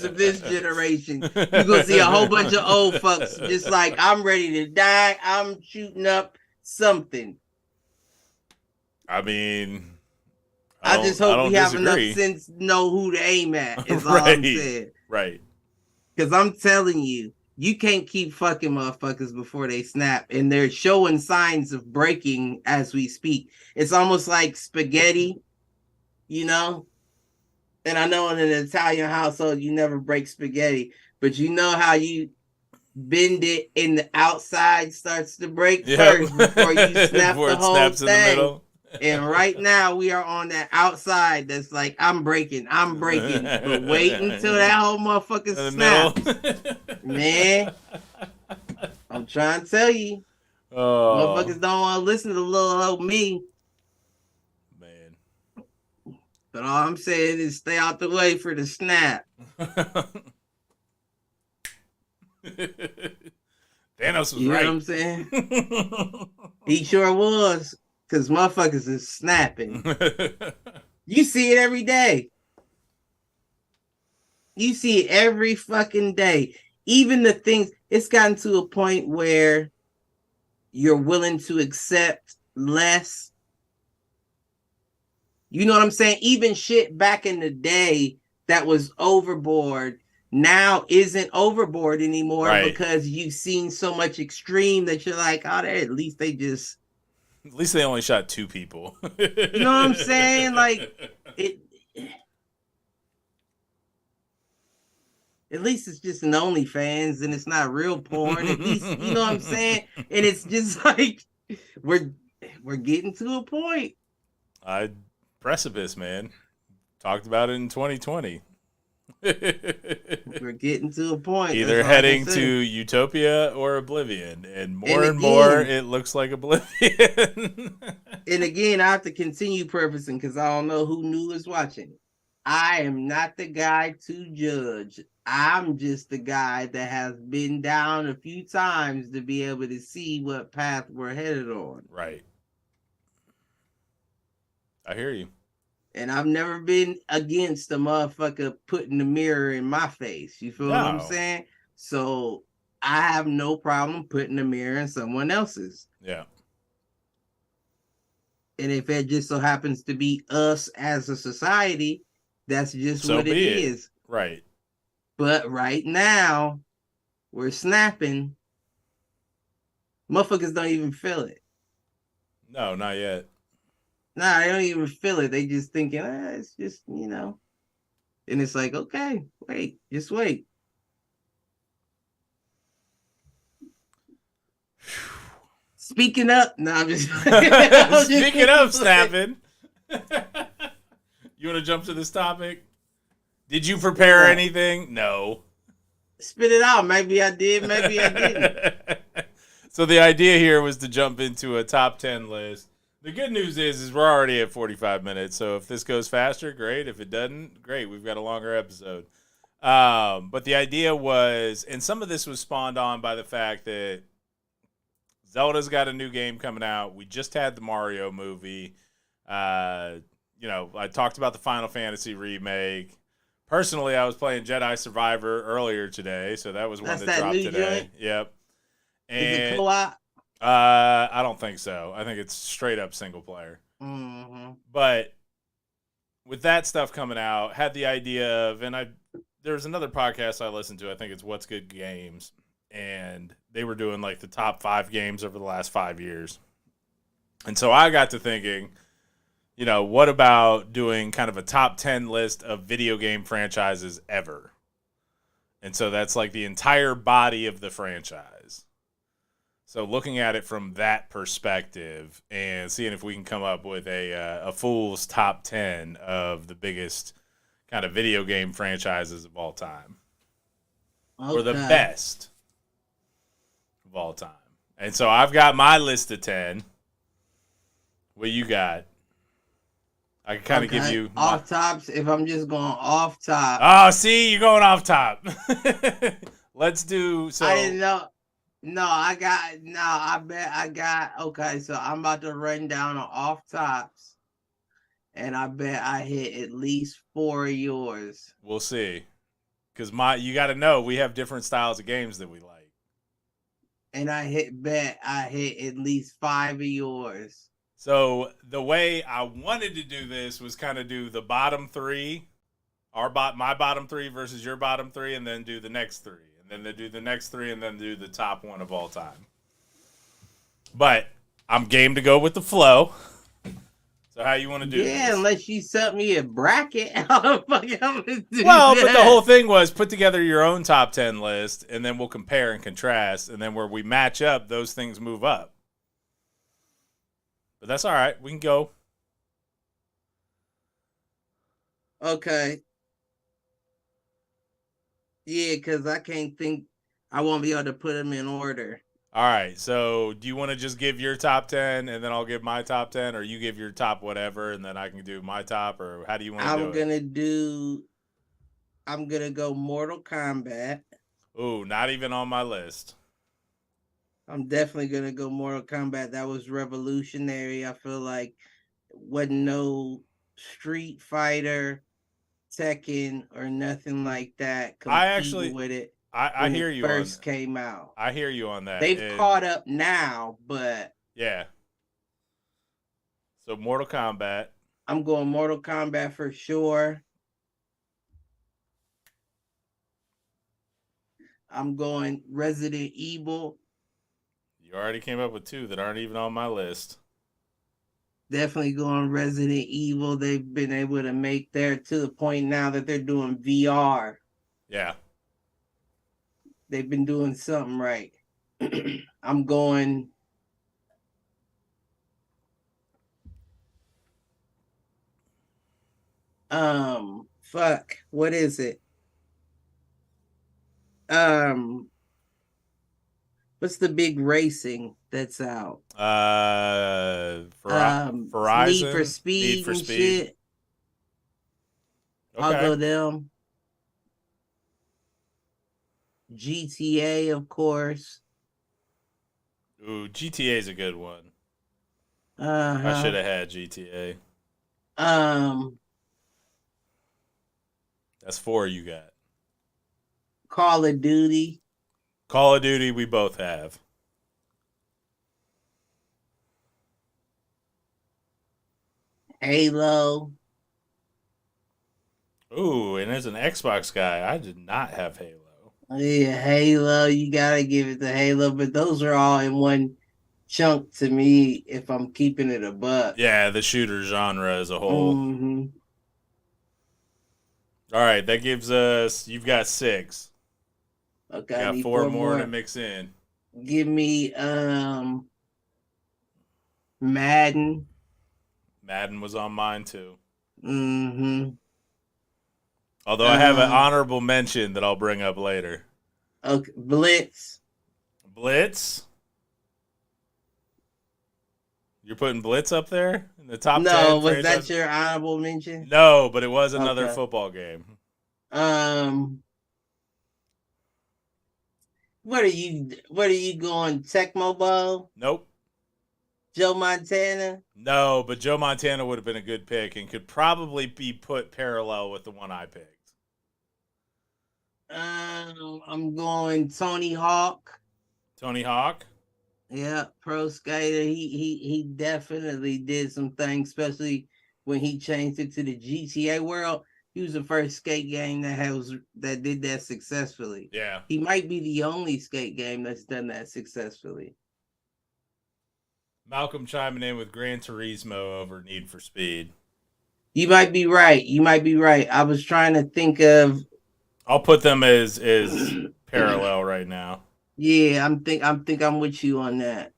of this generation. You're going to see a whole bunch of old fucks just like, I'm ready to die. I'm shooting up something. I mean, I just hope we have enough sense to know who to aim at, is all I'm saying. Right. Because I'm telling you, you can't keep fucking motherfuckers before they snap. And they're showing signs of breaking as we speak. It's almost like spaghetti, you know? And I know in an Italian household, you never break spaghetti. But you know how you bend it and the outside starts to break first before you snap the whole thing. In the middle. And right now we are on that outside that's like, I'm breaking. But wait until that whole motherfucker snaps. Man, I'm trying to tell you. Motherfuckers don't want to listen to little old me. Man. But all I'm saying is stay out the way for the snap. Thanos was right. You know what I'm saying? He sure was. Because motherfuckers is snapping. You see it every day. You see it every fucking day. Even the things, it's gotten to a point where you're willing to accept less. You know what I'm saying? Even shit back in the day that was overboard now isn't overboard anymore because you've seen so much extreme that you're like, oh, at least they just... At least they only shot 2 people. You know what I'm saying? Like, at least it's just an OnlyFans and it's not real porn. At least, you know what I'm saying? And it's just like, we're getting to a point. Precipice, man. Talked about it in 2020. We're getting to a point. Either heading to utopia or oblivion, and more it looks like oblivion. And again, I have to continue purposing because I don't know who new is watching. I am not the guy to judge. I'm just the guy that has been down a few times to be able to see what path we're headed on. Right. I hear you. And I've never been against a motherfucker putting the mirror in my face. You feel what I'm saying? So I have no problem putting the mirror in someone else's. Yeah. And if it just so happens to be us as a society, that's just what it is. Right. But right now, we're snapping. Motherfuckers don't even feel it. No, not yet. Nah, they don't even feel it. They just thinking, it's just, you know. And it's like, okay, just wait. Speaking up. No, I'm just Speaking of snapping. You want to jump to this topic? Did you prepare anything? No. Spit it out. Maybe I did, maybe I didn't. So the idea here was to jump into a top 10 list. The good news is we're already at 45 minutes, so if this goes faster, great. If it doesn't, great. We've got a longer episode. But the idea was, and some of this was spawned on by the fact that Zelda's got a new game coming out. We just had the Mario movie. I talked about the Final Fantasy remake. Personally, I was playing Jedi Survivor earlier today, so that was one that dropped today. Joint? Yep. And Is it co-op? I don't think so. I think it's straight up single player. Mm-hmm. But with that stuff coming out, had the idea of, and there's another podcast I listened to. I think it's What's Good Games, and they were doing like the top 5 games over the last 5 years. And so I got to thinking, what about doing kind of a top 10 list of video game franchises ever? And so that's like the entire body of the franchise. So looking at it from that perspective and seeing if we can come up with a fool's top 10 of the biggest kind of video game franchises of all time. Okay. Or the best of all time. And so I've got my list of 10. What you got? I can kind of give you off tops. If I'm just going off top. Oh, see, you're going off top. Let's do so. I didn't know. I bet I got. Okay, so I'm about to run down on off tops, and I bet I hit at least 4 of yours. We'll see, because you got to know we have different styles of games that we like. And I hit at least 5 of yours. So the way I wanted to do this was kind of do the bottom 3, my bottom 3 versus your bottom 3, and then do the next 3, and then do the next 3, and then do the top 1 of all time. But I'm game to go with the flow. So how you want to do this? Yeah, unless you set me a bracket. But the whole thing was put together your own top 10 list, and then we'll compare and contrast, and then where we match up, those things move up. But that's all right. We can go. Okay. Yeah, because I can't think. I won't be able to put them in order. All right. So do you want to just give your top 10 and then I'll give my top 10, or you give your top whatever and then I can do my top, or how do you want to do it? I'm going to go Mortal Kombat. Ooh, not even on my list. I'm definitely going to go Mortal Kombat. That was revolutionary. I feel like wasn't no Street Fighter, Tekken, or nothing like that with it. I hear you. First came out. I hear you on that. They've caught up now, but yeah. So Mortal Kombat. I'm going Mortal Kombat for sure. I'm going Resident Evil. You already came up with 2 that aren't even on my list. Definitely going Resident Evil. They've been able to make to the point now that they're doing VR. Yeah. They've been doing something right. I'm going what is it? What's the big racing that's out? Verizon. Need for Speed and shit. Okay. I'll go them. GTA, of course. Ooh, GTA is a good one. Uh-huh. I should have had GTA. That's 4 you got. Call of Duty. Call of Duty, we both have. Halo. Ooh, and as an Xbox guy, I did not have Halo. Yeah, Halo. You gotta give it to Halo, but those are all in one chunk to me if I'm keeping it a buck. Yeah, the shooter genre as a whole. Mm-hmm. All right, that gives us, you've got 6. Okay, got 4 more to mix in. Give me Madden. Madden was on mine too. Mm-hmm. Although I have an honorable mention that I'll bring up later. Okay, Blitz. Blitz? You're putting Blitz up there in the top 10? No, was that your honorable mention? No, but it was another football game. What are you? What are you going? Tecmo Bowl? Nope. Joe Montana? No, but Joe Montana would have been a good pick and could probably be put parallel with the one I picked. I'm going Tony Hawk. Tony Hawk? Yeah, pro skater. He definitely did some things, especially when he changed it to the GTA world. He was the first skate game that did that successfully. Yeah. He might be the only skate game that's done that successfully. Malcolm chiming in with Gran Turismo over Need for Speed. You might be right. I was trying to think of. I'll put them as parallel right now. Yeah, I'm with you on that.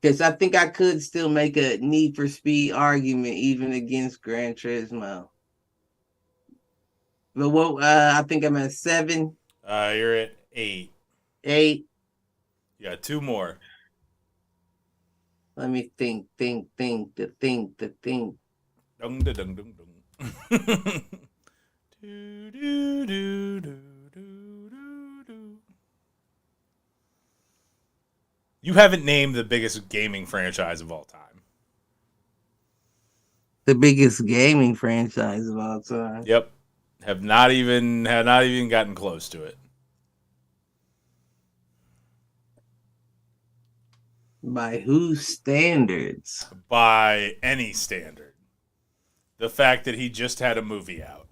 Because I think I could still make a Need for Speed argument even against Gran Turismo. But what I think I'm at 7. You're at 8. 8. You got 2 more. Let me think. Dung, dung, dung, dung, dung. do, do, do, do, do, do. You haven't named the biggest gaming franchise of all time. The biggest gaming franchise of all time. Yep. Have not even gotten close to it. By whose standards? By any standard. The fact that he just had a movie out.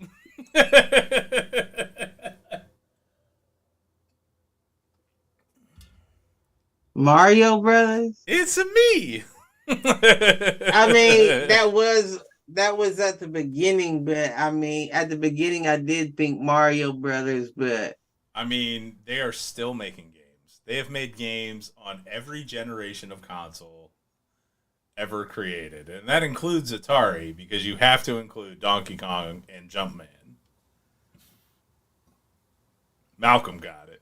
Mario Brothers? It's a me. I mean, that was at the beginning, but I mean, at the beginning I did think Mario Brothers, but I mean, they are still making games. They have made games on every generation of console ever created, and that includes Atari, because you have to include Donkey Kong and Jumpman. Malcolm got it.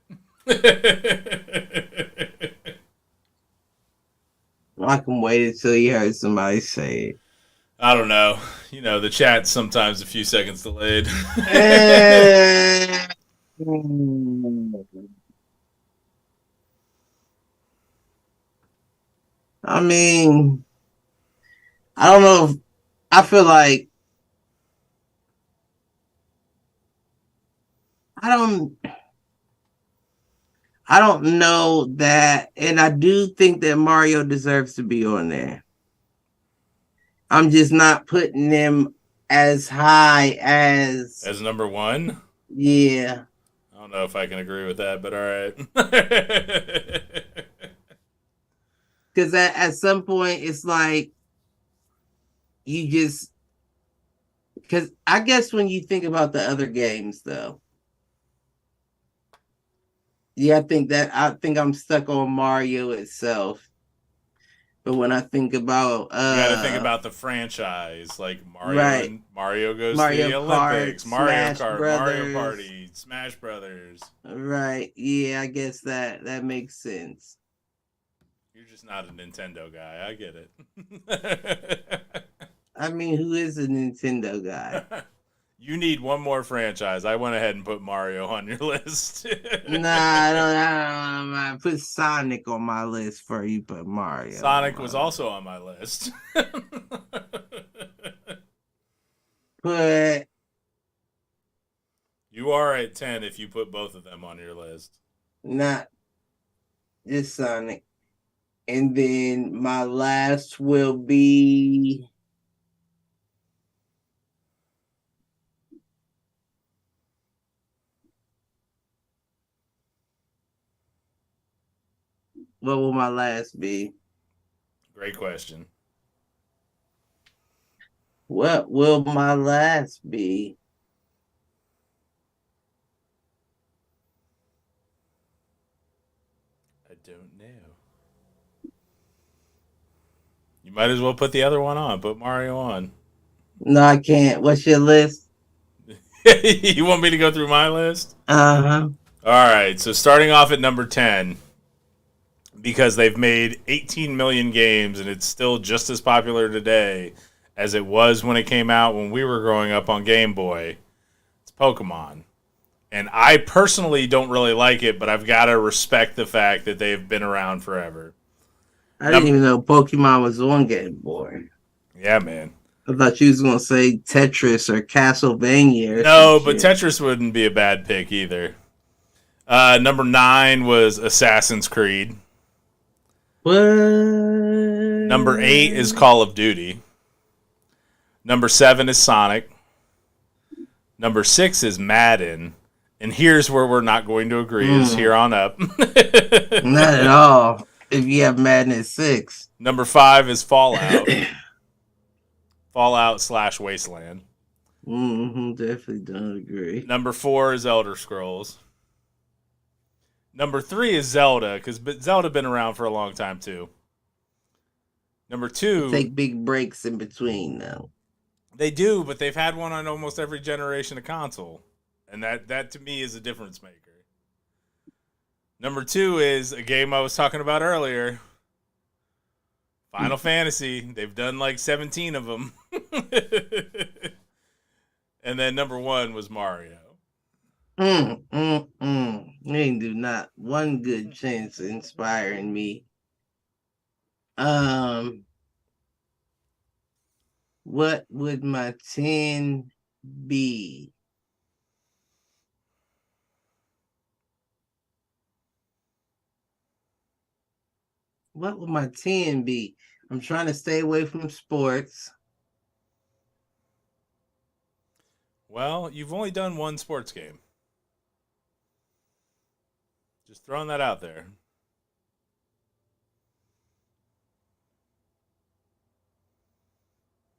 Malcolm waited till he heard somebody say it. I don't know. You know, the chat's sometimes a few seconds delayed. I mean, I don't know if I feel like I don't know that, and I do think that Mario deserves to be on there. I'm just not putting them as high as number 1? Yeah. I don't know if I can agree with that, but all right. Because at some point, it's like you just... Because I guess when you think about the other games, though, yeah, I think I'm stuck on Mario itself. But when I think about you gotta think about the franchise, like Mario. Right. Mario goes Mario to the Kart, Olympics, Mario Smash Kart, Brothers. Mario Party, Smash Brothers. Right. Yeah, I guess that makes sense. You're just not a Nintendo guy. I get it. I mean, who is a Nintendo guy? You need one more franchise. I went ahead and put Mario on your list. Nah, I don't. I put Sonic on my list for you, but Mario. Sonic was also on my list. But you are at 10 if you put both of them on your list. Not just Sonic. And then my last will be... What will my last be? Great question. What will my last be? I don't know. You might as well put the other one on. Put Mario on. No, I can't. What's your list? You want me to go through my list? Uh-huh. All right. So starting off at number 10, because they've made 18 million games and it's still just as popular today as it was when it came out when we were growing up on Game Boy. It's Pokemon. And I personally don't really like it, but I've got to respect the fact that they've been around forever. I didn't even know Pokemon was on Game Boy. Yeah, man. I thought you was gonna say Tetris or Castlevania. Or No, some but shit. Tetris wouldn't be a bad pick either. Number 9 was Assassin's Creed. What? Number 8 is Call of Duty. Number 7 is Sonic. Number 6 is Madden. And here's where we're not going to agree is here on up. Not at all. If you have Madden at 6. Number 5 is Fallout. Fallout / Wasteland. Definitely don't agree. Number 4 is Elder Scrolls. Number 3 is Zelda, because Zelda been around for a long time too. Number 2, They take big breaks in between though. They do, but they've had one on almost every generation of console, and that to me is a difference maker. Number 2 is a game I was talking about earlier. Final Fantasy. They've done like 17 of them. And then number 1 was Mario. They do not one good chance of inspiring me. What would my 10 be? What would my 10 be? I'm trying to stay away from sports. Well, you've only done one sports game. Just throwing that out there.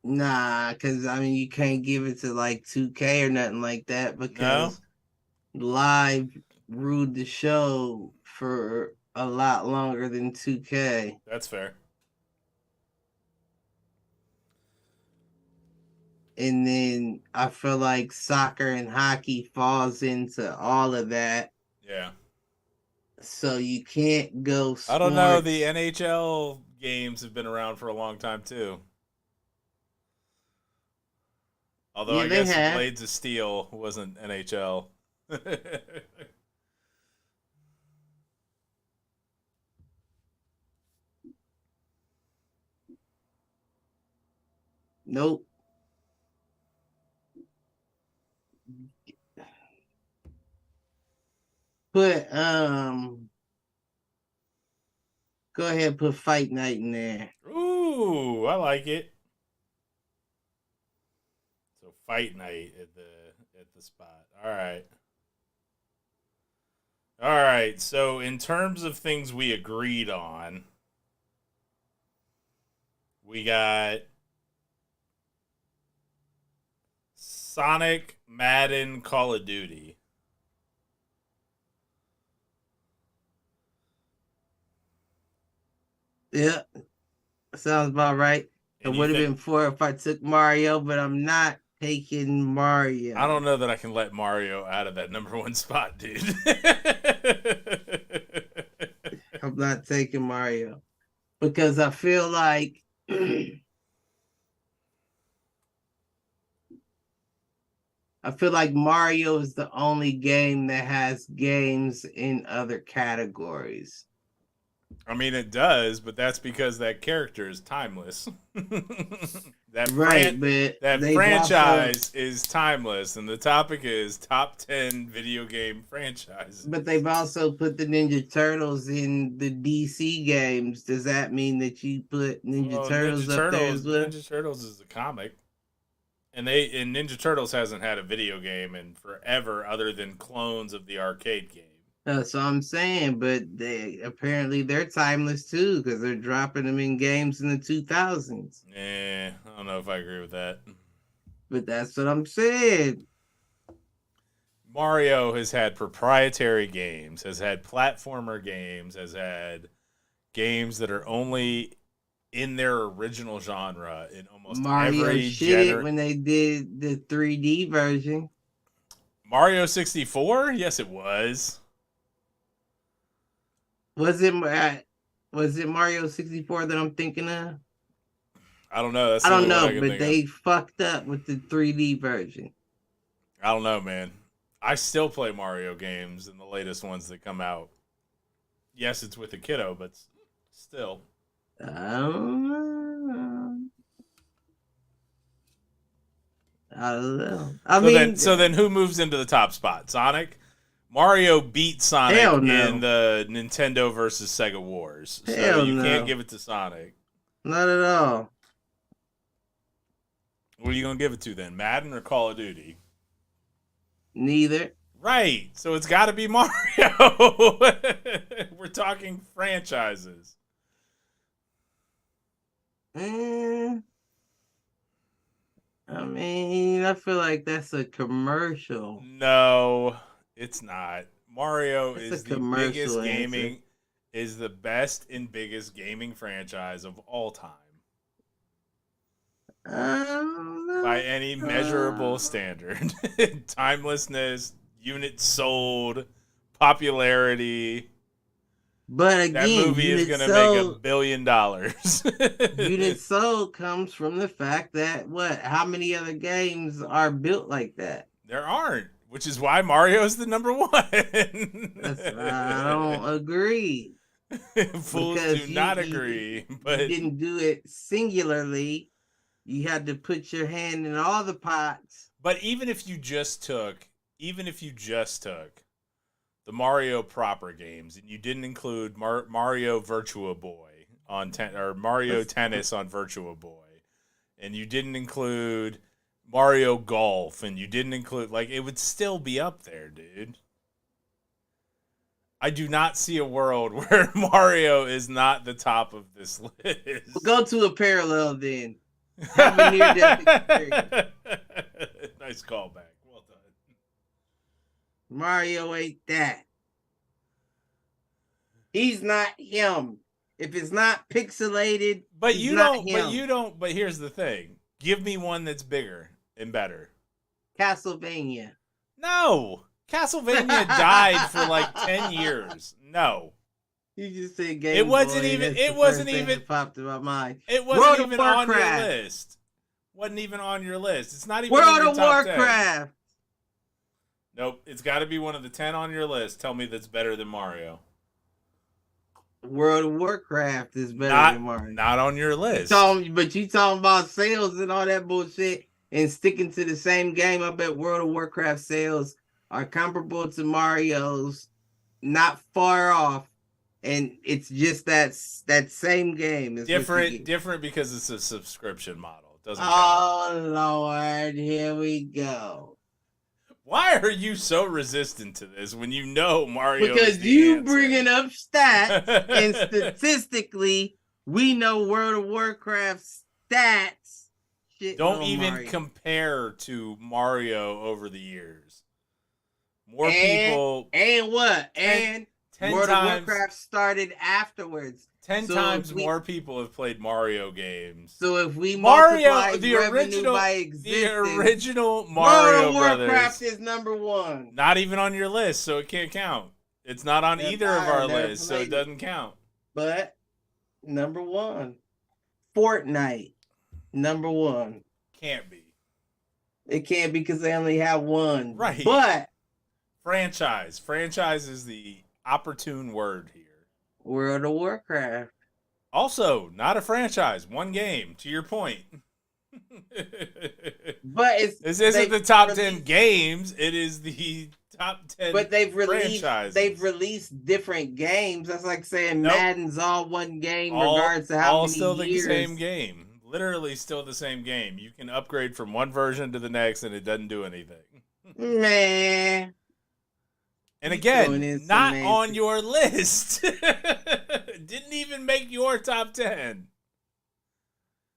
Nah, because I mean, you can't give it to like 2K or nothing like that because Live ruled the show for a lot longer than 2K. That's fair. And then I feel like soccer and hockey falls into all of that. Yeah. So you can't go sports. I don't know. The NHL games have been around for a long time too. Although Yeah, I they guess have. Blades of Steel wasn't NHL. Nope. Put go ahead, put Fight Night in there. Ooh, I like it. So Fight Night at the spot. All right. All right. So in terms of things we agreed on, we got Sonic, Madden, Call of Duty. Yeah, sounds about right. It And you would have think- been 4 if I took Mario, but I'm not taking Mario. I don't know that I can let Mario out of that number 1 spot, dude. I'm not taking Mario because I feel like Mario is the only game that has games in other categories. I mean, it does, but that's because that character is timeless. that franchise is timeless, and the topic is top 10 video game franchises. But they've also put the Ninja Turtles in the DC games. Does that mean that you put Ninja Turtles up there as well? Ninja Turtles is a comic. And Ninja Turtles hasn't had a video game in forever other than clones of the arcade game. That's what I'm saying, but they're timeless too because they're dropping them in games in the 2000s. I don't know if I agree with that. But that's what I'm saying. Mario has had proprietary games, has had platformer games, has had games that are only in their original genre in almost Mario every shit when they did the 3D version. Mario 64? Yes, it was. Was it Mario 64 that I'm thinking of? I don't know. That's I don't the only know, one I can but think they of. fucked up with the 3D version. I don't know, man. I still play Mario games and the latest ones that come out. Yes, it's with a kiddo, but still. I don't know. So then who moves into the top spot? Sonic? Mario beat Sonic Hell no. in the Nintendo versus Sega Wars. So Hell you no. can't give it to Sonic. Not at all. What are you going to give it to then? Madden or Call of Duty? Neither. Right. So it's got to be Mario. We're talking franchises. I mean, I feel like that's a commercial. No, it's not. Mario It's is a the commercial biggest answer. gaming, is the best and biggest gaming franchise of all time. By any measurable standard. Timelessness, units sold, popularity. But again, That movie is going to make $1 billion. Unit sold comes from the fact that how many other games are built like that? There aren't, which is why Mario's the number one. I don't agree. Fools do not agree. But you didn't do it singularly. You had to put your hand in all the pots. But even if you just took the Mario proper games and you didn't include Mario Virtua Boy or Mario Tennis on Virtua Boy, and you didn't include Mario Golf, and you didn't include, it would still be up there, dude. I do not see a world where Mario is not the top of this list. We'll go to a parallel then. Have a near-death experience. Nice callback. Well done. Mario ain't that. He's not him. If it's not pixelated, but he's you not don't. him. But you don't. But here's the thing: give me one that's bigger and better. Castlevania. No, Castlevania died for 10 years. No. You just said Game It wasn't Boy, even. that's It the wasn't first thing even. that popped in my mind. It wasn't World of even on your Warcraft. list. Wasn't even on your list. It's not even World in your of top 10. Warcraft. Nope. It's got to be one of the 10 on your list. Tell me that's better than Mario. World of Warcraft is better than Mario. Not on your list. But you talking about sales and all that bullshit and sticking to the same game. I bet World of Warcraft sales are comparable to Mario's, not far off. And it's just that same game. It's Different because it's a subscription model. It doesn't count. Oh, Lord. Here we go. Why are you so resistant to this when you know Mario Because is the you answer? bringing up stats, and statistically, we know World of Warcraft stats. Don't even compare to Mario over the years. More and, people... And what? 10 World times, of Warcraft started afterwards. 10 times more people have played Mario games. So if we Mario, multiply the original by existence, the original Mario World of Brothers, Warcraft is number one. Not even on your list, so it can't count. It's not on either of our lists, so it doesn't count. But number one, Fortnite, number one. Can't be. It can't be because they only have one. Right. But franchise is the opportune word here. World of Warcraft. Also, not a franchise, one game, to your point. But this isn't the top 10 games, it is the top 10 But they've franchises. released different games. That's like saying Madden's all one game regardless of how all many still years. The same game. Literally still the same game. You can upgrade from one version to the next and it doesn't do anything. Man. And again, not on your list. Didn't even make your top 10.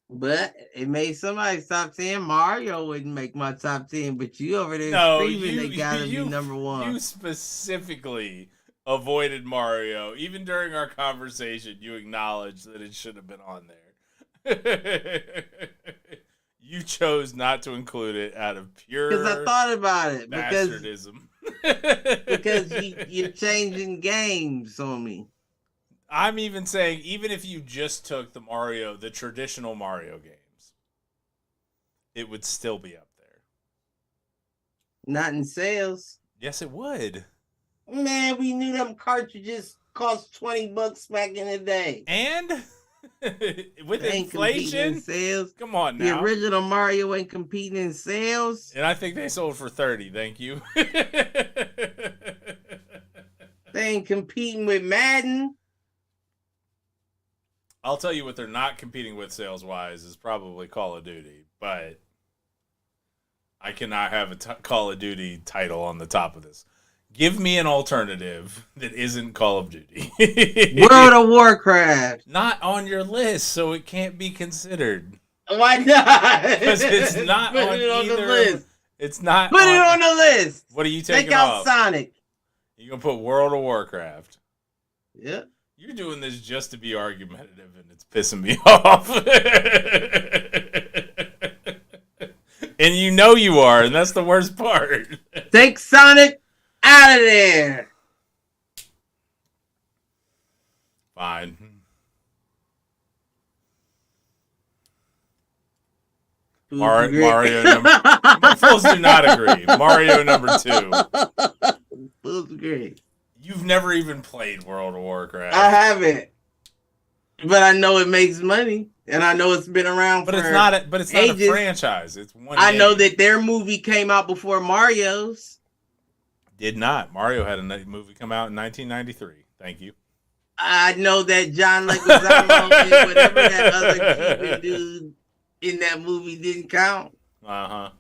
But it made somebody's top 10. Mario wouldn't make my top 10, but you over there screaming they gotta be number one. You specifically avoided Mario. Even during our conversation, you acknowledged that it should have been on there. You chose not to include it out of pure because I thought about it. bastardism. Because you're changing games on me. I'm even saying, even if you just took the traditional Mario games, it would still be up there. Not in sales. Yes, it would. Man, we knew them cartridges cost $20 back in the day. And with They ain't competing in inflation, sales. come on The now. original Mario ain't competing in sales. And I think they sold for 30. Thank you. They ain't competing with Madden. I'll tell you what they're not competing with sales-wise is probably Call of Duty, but I cannot have a Call of Duty title on the top of this. Give me an alternative that isn't Call of Duty. World of Warcraft. Not on your list, so it can't be considered. Why not? Because it's not Put on it on either. the list. It's not. Put it on the list. What are you taking Take out off? Sonic. You're gonna put World of Warcraft. Yep. You're doing this just to be argumentative, and it's pissing me off. And you know you are, and that's the worst part. Take Sonic out of there. Fine. Mario number. Fools do not agree. Mario number 2. Fools agree. You've never even played World of Warcraft. I haven't, but I know it makes money, and I know it's been around. But for it's not. But it's not ages. a franchise. It's one. I game. know that their movie came out before Mario's. Did not. Mario had a movie come out in 1993. Thank you. I know that John Leguizamo and whatever that other Cuban dude in that movie didn't count. Uh-huh.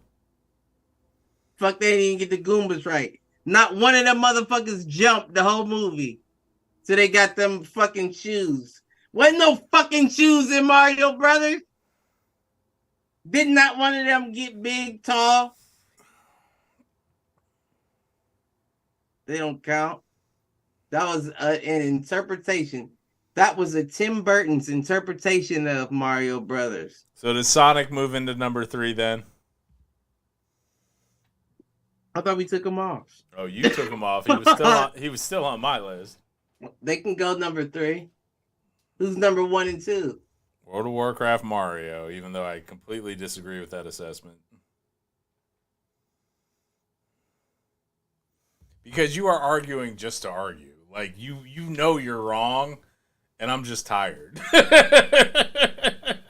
Fuck, they didn't even get the Goombas right. Not one of them motherfuckers jumped the whole movie. So they got them fucking shoes. Wasn't no fucking shoes in Mario Brothers. Did not one of them get big, tall? They don't count. That was an interpretation. That was a Tim Burton's interpretation of Mario Brothers. So does Sonic move into number 3 then? I thought we took him off. Oh, you took him off. He was still on my list. They can go number 3. Who's number 1 and 2? World of Warcraft, Mario, even though I completely disagree with that assessment. Because you are arguing just to argue. Like, you know you're wrong, and I'm just tired. The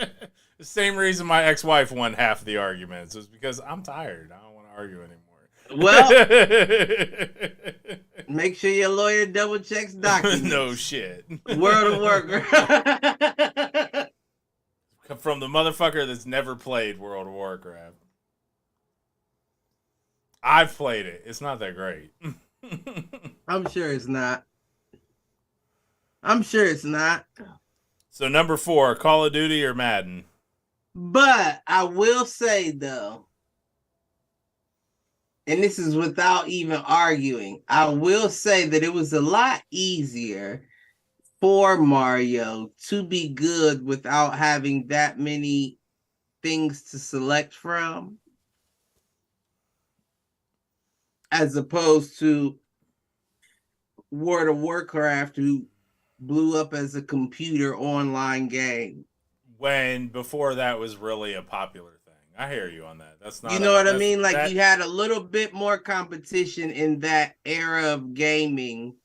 same reason my ex-wife won half of the arguments is because I'm tired. I don't want to argue anymore. Well, make sure your lawyer double checks documents. No shit. World of Warcraft. From the motherfucker that's never played World of Warcraft. I've played it. It's not that great. I'm sure it's not. I'm sure it's not. So number 4, Call of Duty or Madden? But I will say, though, and this is without even arguing, I will say that it was a lot easier for Mario to be good without having that many things to select from, as opposed to World of Warcraft, who blew up as a computer online game. When before that was really a popular thing. I hear you on that. That's not. You know what I mean? Like, you had a little bit more competition in that era of gaming,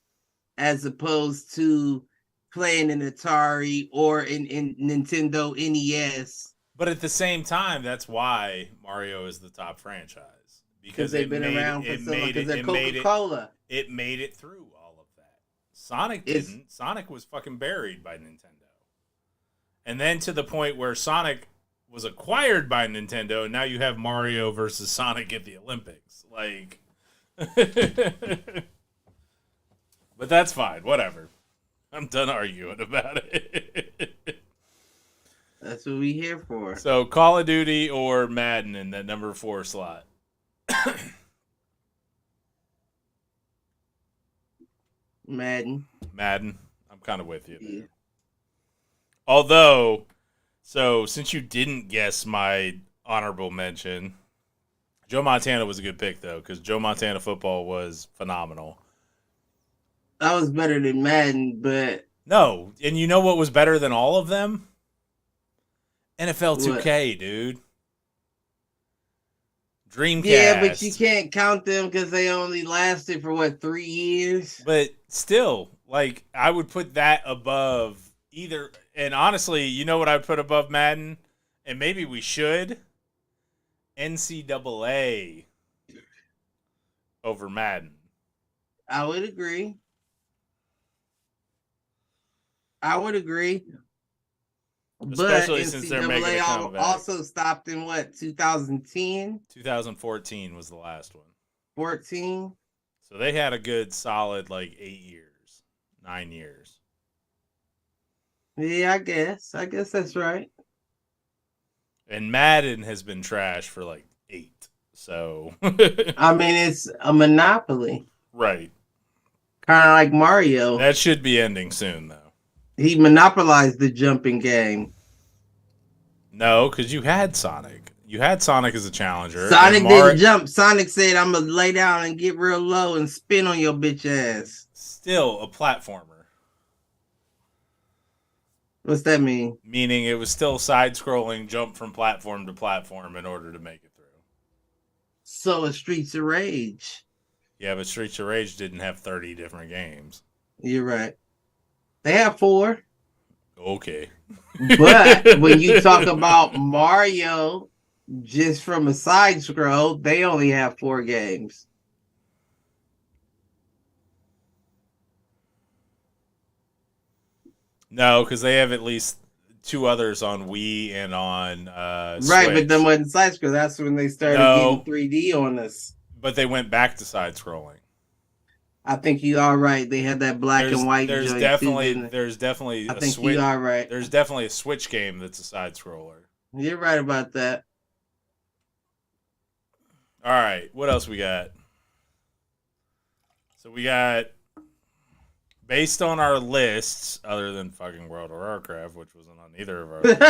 as opposed to playing in Atari or in Nintendo NES. But at the same time, that's why Mario is the top franchise. Because they've been around for so long. Because they're Coca-Cola. It made it through all of that. Sonic didn't. Sonic was fucking buried by Nintendo. And then to the point where Sonic was acquired by Nintendo, and now you have Mario versus Sonic at the Olympics. Like, but that's fine. Whatever. I'm done arguing about it. That's what we here for. So, Call of Duty or Madden in that number 4 slot? Madden. I'm kind of with you there. Yeah. Although, so since you didn't guess my honorable mention, Joe Montana was a good pick, though, because Joe Montana football was phenomenal. That was better than Madden, but... No, and you know what was better than all of them? NFL 2K, what? dude. Dreamcast. Yeah, but you can't count them because they only lasted for what, 3 years? But still, like, I would put that above either. And honestly, you know what I would put above Madden? And maybe we should? NCAA over Madden. I would agree. Especially but since they're making a comeback. Also stopped in what, 2010? 2014 was the last one. 14? So they had a good solid, like, 8 years, 9 years. Yeah, I guess that's right. And Madden has been trash for, like, 8. So. I mean, it's a monopoly. Right. Kind of like Mario. That should be ending soon, though. He monopolized the jumping game. No, because you had Sonic. You had Sonic as a challenger. Sonic didn't jump. Sonic said, I'm going to lay down and get real low and spin on your bitch ass. Still a platformer. What's that mean? Meaning it was still side-scrolling, jump from platform to platform in order to make it through. So is Streets of Rage. Yeah, but Streets of Rage didn't have 30 different games. You're right. They have 4. Okay. But when you talk about Mario, just from a side scroll, they only have 4 games. No, because they have at least 2 others on Wii and on Switch. Right, but then when side scroll, that's when they started getting 3D on us. But they went back to side-scrolling. I think you are right. They had that black and white. There's definitely I think you are right. There's definitely a Switch game that's a side scroller. You're right about that. All right, what else we got? So we got, based on our lists, other than fucking World of Warcraft, which wasn't on either of our lists.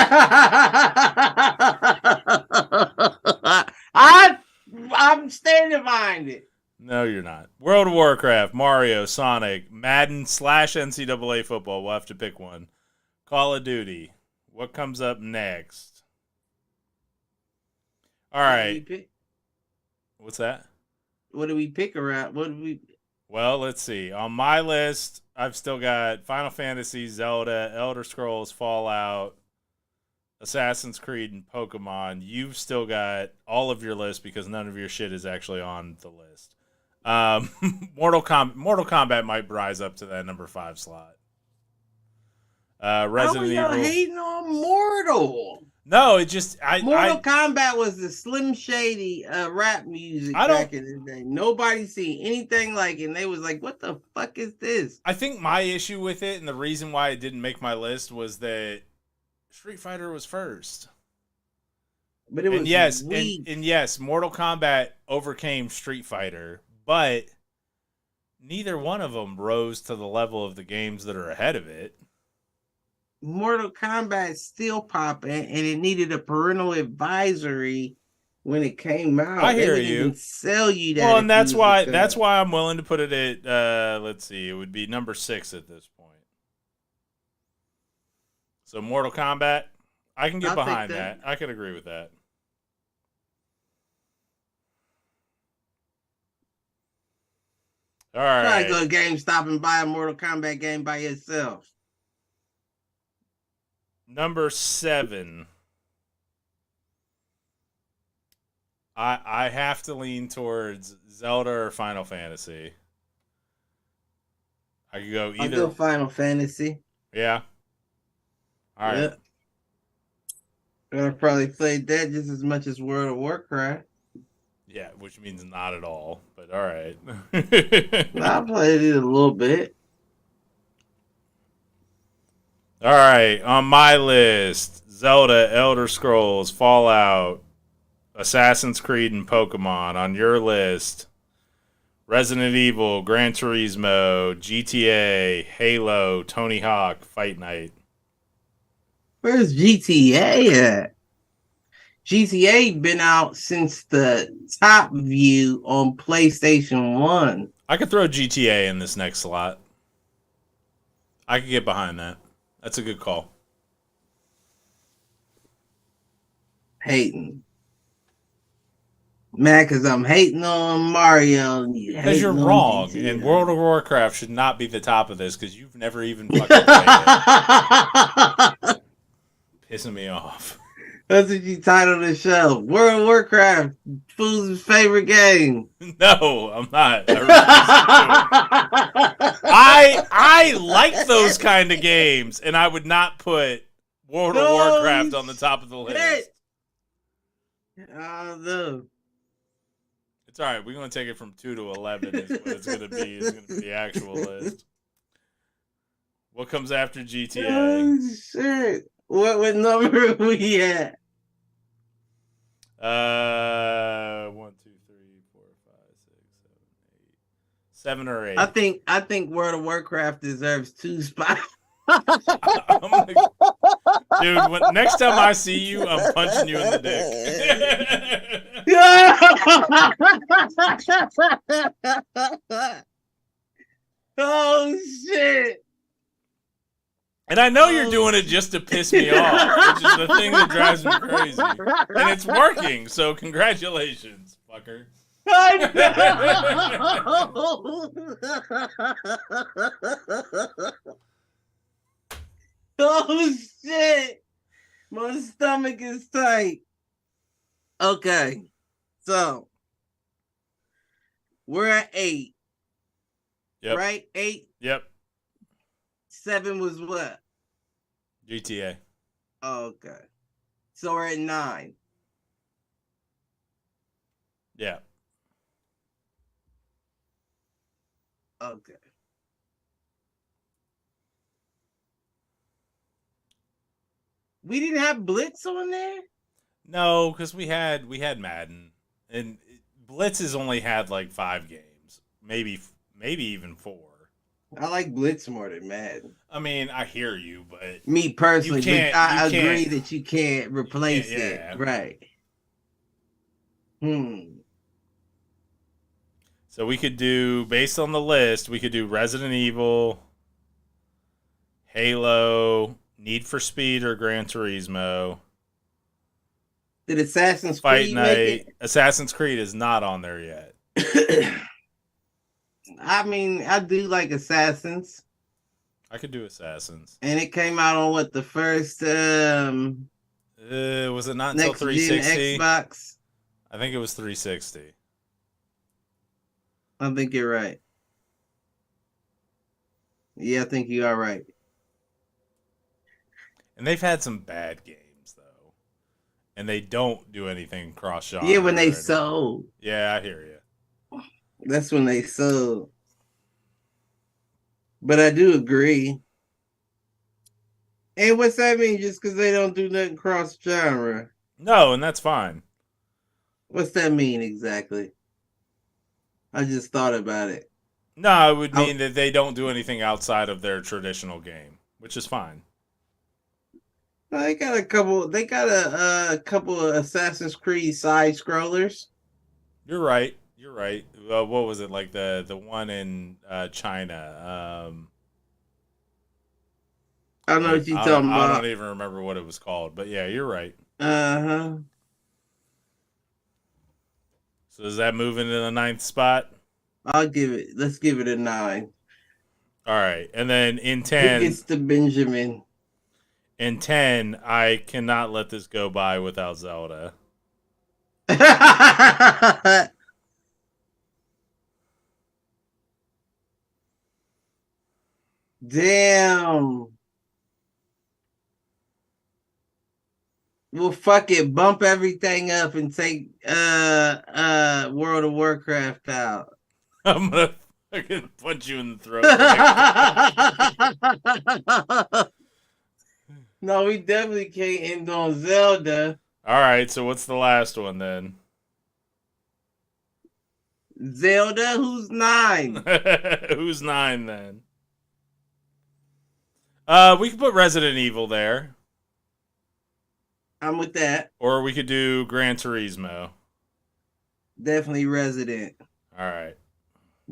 I'm standing behind it. No, you're not. World of Warcraft, Mario, Sonic, Madden / NCAA football. We'll have to pick one. Call of Duty. What comes up next? All right. What's that? What do we pick around? Well, let's see. On my list, I've still got Final Fantasy, Zelda, Elder Scrolls, Fallout, Assassin's Creed, and Pokemon. You've still got all of your list because none of your shit is actually on the list. Mortal Kombat might rise up to that number 5 slot. Resident Evil. How are y'all hating on Mortal? No, it just Mortal Kombat was the Slim Shady rap music back in the day. Nobody seen anything like it. And they was like, "What the fuck is this?" I think my issue with it and the reason why it didn't make my list was that Street Fighter was first. But it was weak. And yes, Mortal Kombat overcame Street Fighter, but neither one of them rose to the level of the games that are ahead of it. Mortal Kombat still popping, and it needed a parental advisory when it came out. I hear they didn't you. Even sell you that. Well, and that's why I'm willing to put it at let's see, it would be number 6 at this point. So Mortal Kombat, I can get behind that. I can agree with that. All right. Try to go to GameStop and buy a Mortal Kombat game by yourself. Number 7. I have to lean towards Zelda or Final Fantasy. I could go either. I'll go Final Fantasy. Yeah. All right. Yep. I probably played that just as much as World of Warcraft. Yeah, which means not at all, but all right. I played it a little bit. All right, on my list, Zelda, Elder Scrolls, Fallout, Assassin's Creed, and Pokemon. On your list, Resident Evil, Gran Turismo, GTA, Halo, Tony Hawk, Fight Night. Where's GTA at? GTA been out since the Top View on PlayStation 1. I could throw GTA in this next slot. I could get behind that. That's a good call. Hating. Mad because I'm hating on Mario. Because you're wrong, GTA. and World of Warcraft should not be the top of this because you've never even fucking played it. Pissing me off. That's what you titled the show. World of Warcraft, fool's favorite game. No, I'm not. I like those kind of games, and I would not put World of Warcraft on the top of the list. Oh, no. It's all right. We're going to take it from 2 to 11 is what it's going to be. It's going to be the actual list. What comes after GTA? Oh, shit. What number are we at? 1, 2, 3, 4, 5, 6, 7, 8. 7 or 8. I think World of Warcraft deserves 2 spots. Dude, next time I see you, I'm punching you in the dick. Oh, shit. And I know you're doing it just to piss me off, which is the thing that drives me crazy. And it's working, so congratulations, fucker. Oh, shit. My stomach is tight. Okay. So, we're at 8. Yep. Right? 8. Yep. 7 was what? GTA. Okay. So we're at 9. Yeah. Okay. We didn't have Blitz on there? No, because we had Madden, and Blitz has only had like 5 games, maybe even 4. I like Blitz more than Madden. I mean, I hear you, but Me personally, but I agree can't. that you can't replace Yeah. it. Right. So we could do, based on the list, we could do Resident Evil, Halo, Need for Speed or Gran Turismo. Did Assassin's Fight Creed Night. make Assassin's Creed is not on there yet. it? I mean, I do like Assassins. I could do Assassins. And it came out on what, the first Was it not until next 360? gen Xbox? I think it was 360. I think you're right. Yeah, I think you are right. And they've had some bad games though. And they don't do anything cross genre. Yeah, when they sold. Yeah, I hear you. That's when they sold. But I do agree. And what's that mean? Just because they don't do nothing cross genre? No, and that's fine. What's that mean exactly? I just thought about it. No, it would mean that they don't do anything outside of their traditional game, which is fine. They got a couple. They got a couple of Assassin's Creed side scrollers. You're right. You're right. What was it, like the one in China? I don't know what you're talking about. I don't even remember what it was called, but yeah, you're right. Uh-huh. So does that move into the 9th spot? Let's give it a 9. All right, and then in 10, Who gets to Benjamin? In 10, I cannot let this go by without Zelda. Damn. Well, fuck it. Bump everything up and take World of Warcraft out. I'm gonna fucking punch you in the throat. No, we definitely can't end on Zelda. All right, so what's the last one then? Zelda, who's 9? Who's 9 then? We could put Resident Evil there. I'm with that. Or we could do Gran Turismo. Definitely Resident. All right.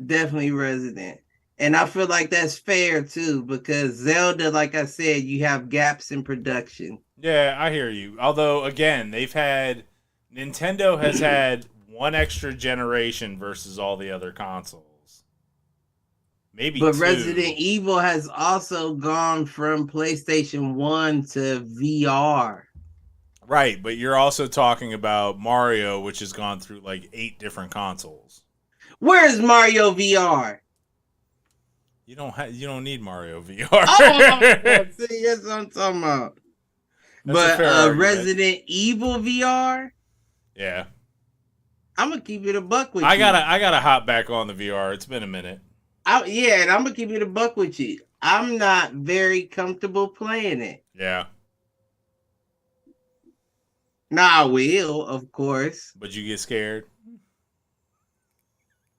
Definitely Resident. And I feel like that's fair too, because Zelda, like I said, you have gaps in production. Yeah, I hear you. Although, again, Nintendo has had one extra generation versus all the other consoles. Maybe But two. Resident Evil has also gone from PlayStation 1 to VR. Right, but you're also talking about Mario, which has gone through like 8 different consoles. Where's Mario VR? You don't need Mario VR. Oh, see, that's what I'm talking about. That's But Resident Evil VR, yeah, I'm gonna keep it a buck with you. I gotta hop back on the VR. It's been a minute. Yeah, and I'm gonna keep it a buck with you. I'm not very comfortable playing it. Yeah. Now I will, of course. But you get scared?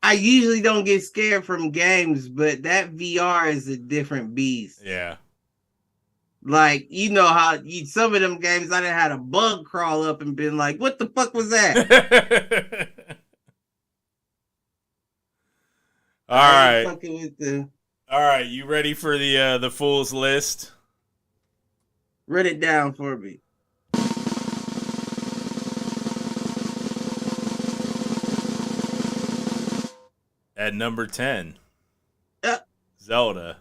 I usually don't get scared from games, but that VR is a different beast. Yeah. Like, you know how some of them games I done had a bug crawl up and been like, what the fuck was that? All right. All right, you ready for the Fool's List? Write it down for me. At number 10, Zelda.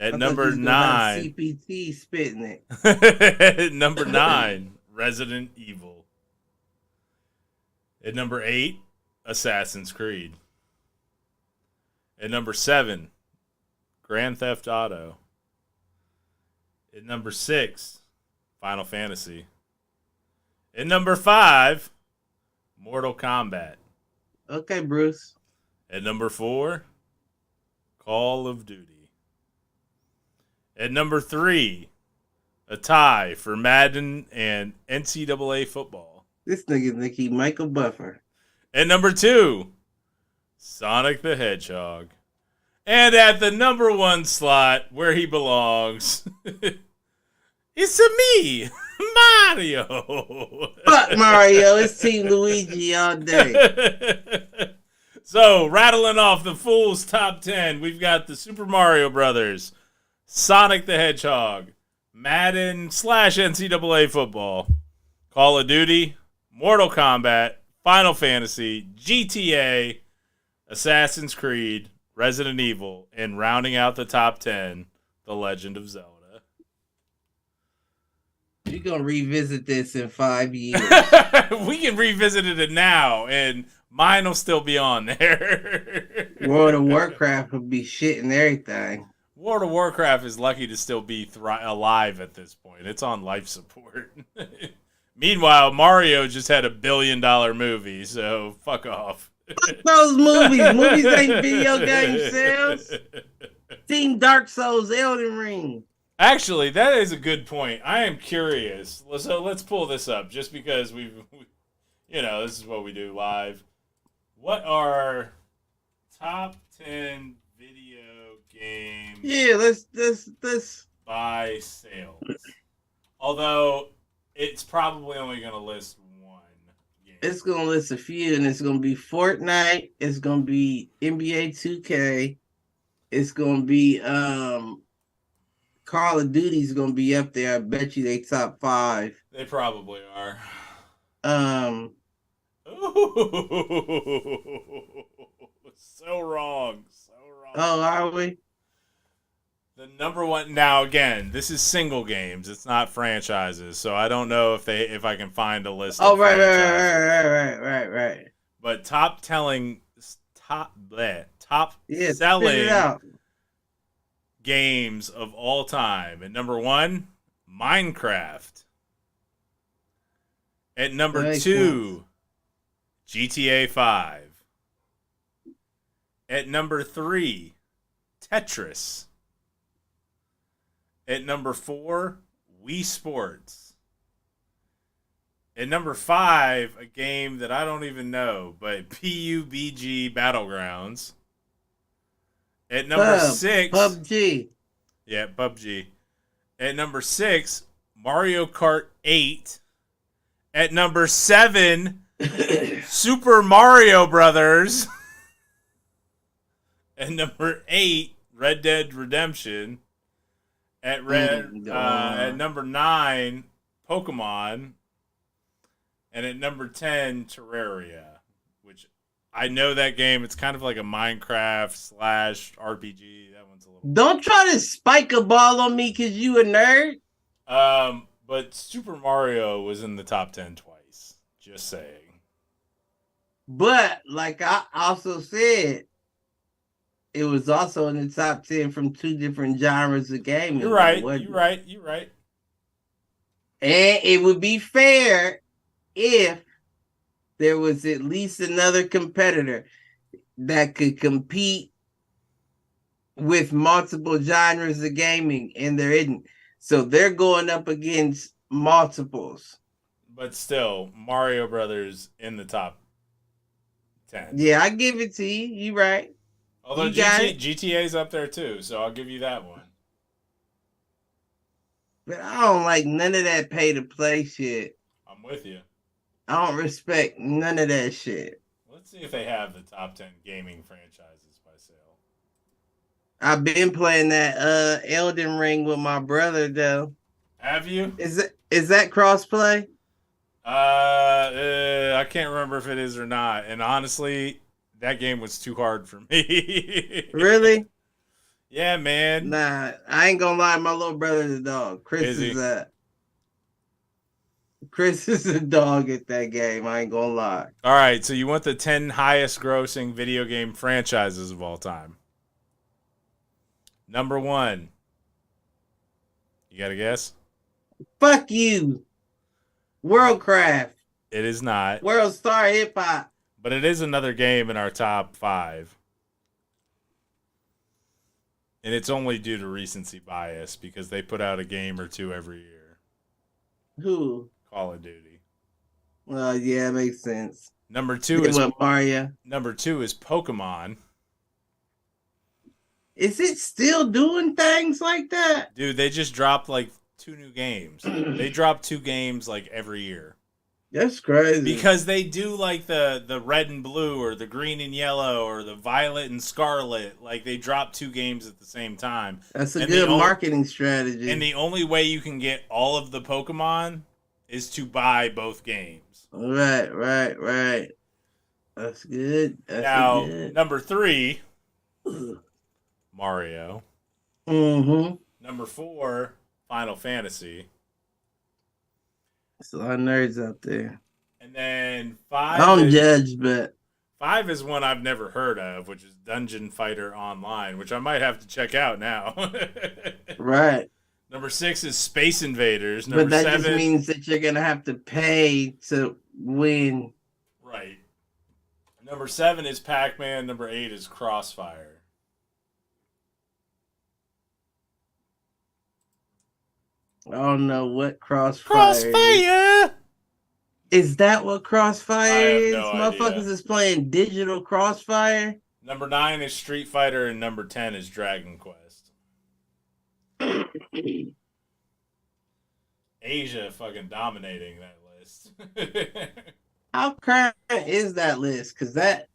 At I number 9, CPT spitting it. At number 9, Resident Evil. At number 8, Assassin's Creed. At number 7, Grand Theft Auto. At number 6, Final Fantasy. At number 5, Mortal Kombat. Okay, Bruce. At number 4, Call of Duty. At number 3, a tie for Madden and NCAA football. This nigga think he Michael Buffer. At number 2, Sonic the Hedgehog. And at the number 1 slot, where he belongs, it's me, Mario. Fuck Mario, it's Team Luigi all day. So, rattling off the Fool's top 10, we've got the Super Mario Brothers, Sonic the Hedgehog, Madden / NCAA football, Call of Duty, Mortal Kombat, Final Fantasy, GTA, Assassin's Creed, Resident Evil, and rounding out the top 10, The Legend of Zelda. You're going to revisit this in 5 years. We can revisit it now, and mine will still be on there. World of Warcraft will be shit and everything. World of Warcraft is lucky to still be alive at this point. It's on life support. Meanwhile, Mario just had $1 billion movie, so fuck off. Fuck those movies. Movies ain't video game sales. Team Dark Souls, Elden Ring. Actually, that is a good point. I am curious. So let's pull this up, just because this is what we do live. What are top 10 video games? Yeah, let's by sales. Although it's probably only going to list one game. It's gonna list a few, and it's gonna be Fortnite. It's gonna be NBA 2K. It's gonna be Call of Duty's gonna be up there. I bet you they top 5. They probably are. Ooh, so wrong. Oh, are we? The number one. Now again, this is single games. It's not franchises, so I don't know if I can find a list. Oh, of right. But top selling games of all time. At number 1, Minecraft. At number 2, GTA 5. At number 3, Tetris. At number 4, Wii Sports. At number 5, a game that I don't even know, but PUBG Battlegrounds. At number 6... PUBG. Yeah, PUBG. At number 6, Mario Kart 8. At number 7, Super Mario Brothers. At number 8, Red Dead Redemption. At number 9, Pokemon. And at number 10, Terraria, which I know that game. It's kind of like a Minecraft / RPG. That one's a little. Don't try to spike a ball on me because you a nerd. But Super Mario was in the top 10 twice. Just saying. But like I also said, it was also in the top 10 from 2 different genres of gaming. You're right. You're right. And it would be fair if there was at least another competitor that could compete with multiple genres of gaming, and there isn't. So they're going up against multiples. But still, Mario Brothers in the top 10. Yeah, I give it to you. You right. Although GTA's up there too, so I'll give you that one. But I don't like none of that pay-to-play shit. I'm with you. I don't respect none of that shit. Let's see if they have the top 10 gaming franchises by sale. I've been playing that Elden Ring with my brother though. Have you? Is that crossplay? I can't remember if it is or not. And honestly, that game was too hard for me. Really? Yeah, man. Nah, I ain't gonna lie. My little brother's a dog. Chris is a dog at that game. I ain't gonna lie. All right, so you want the 10 highest grossing video game franchises of all time. Number 1. You got a guess? Fuck you. Worldcraft. It is not. World Star Hip Hop. But it is another game in our top 5. And it's only due to recency bias because they put out a game or two every year. Who? Call of Duty. Well, yeah, it makes sense. Number 2 is Mario. Number 2 is Pokemon. Is it still doing things like that? Dude, they just dropped like 2 new games. They drop 2 games like every year. That's crazy. Because they do like the red and blue or the green and yellow or the violet and scarlet. Like they drop 2 games at the same time. That's a good marketing strategy. And the only way you can get all of the Pokemon is to buy both games. Right. That's good. Now, number 3, Mario. Mm-hmm. Number 4, Final Fantasy. There's a lot of nerds out there. And then 5. I don't judge, but 5 is one I've never heard of, which is Dungeon Fighter Online, which I might have to check out now. Right. Number 6 is Space Invaders. But that just means that you're gonna have to pay to win. Right. Number 7 is Pac-Man. Number 8 is Crossfire. I don't know what Crossfire is. That what Crossfire is? No Motherfuckers idea. is playing digital Crossfire. Number 9 is Street Fighter, and number 10 is Dragon Quest. Asia fucking dominating that list. How current is that list? Because that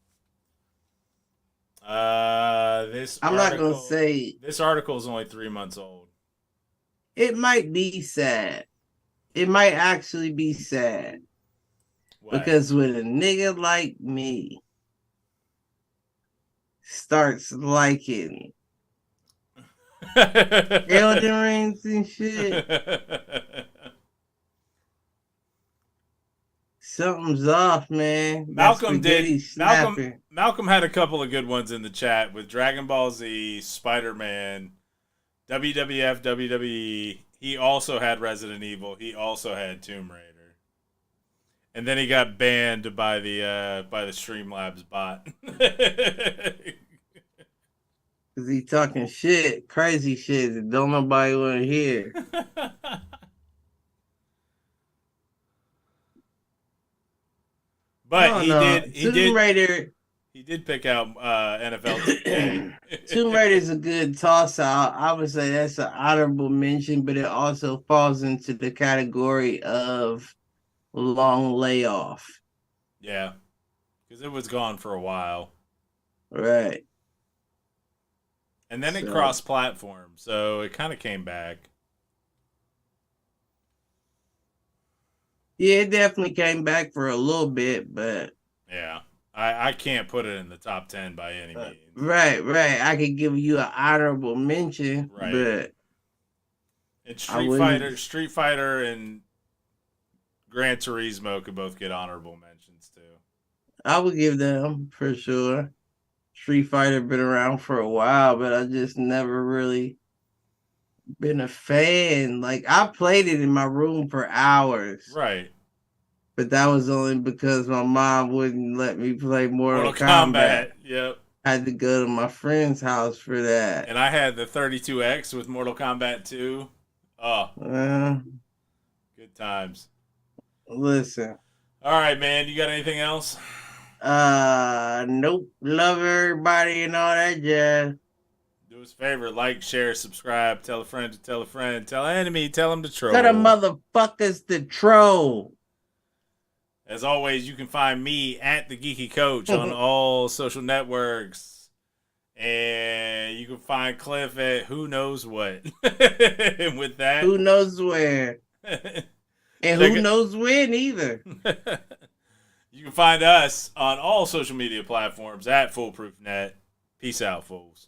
I'm not gonna say. This article is only 3 months old. It might be sad. It might actually be sad. Why? Because when a nigga like me starts liking Elden Rings and shit, something's off, man. Malcolm had a couple of good ones in the chat with Dragon Ball Z, Spider-Man, WWF, WWE. He also had Resident Evil. He also had Tomb Raider. And then he got banned by the Streamlabs bot. Cause he talking shit, crazy shit that don't nobody want to hear. But He did pick out NFL 2K. Tomb Raider is a good toss out. I would say that's an honorable mention, but it also falls into the category of long layoff. Yeah, because it was gone for a while. Right. And then it crossed platform, so it kind of came back. Yeah, it definitely came back for a little bit, but Yeah. I can't put it in the top 10 by any means. right. I could give you an honorable mention, Right. but And I wouldn't. Street Fighter and Gran Turismo could both get honorable mentions too. I would give them for sure. Street Fighter been around for a while, but I just never really been a fan. Like I played it in my room for hours, Right. but that was only because my mom wouldn't let me play Mortal Mortal Kombat. Kombat. Yep. I had to go to my friend's house for that. And I had the 32X with Mortal Kombat 2. Oh, Uh, good times. listen. All right, man. You got anything else? Nope. Love everybody and all that jazz. Do us a favor, like, share, subscribe, tell a friend to tell a friend, tell an enemy, tell them to Tell the troll. motherfuckers to troll. As always, you can find me at the Geeky Coach on all social networks. And you can find Cliff at who knows what. And with that, Who knows where? And who knows when either. You can find us on all social media platforms at FoolproofNet. Peace out, fools.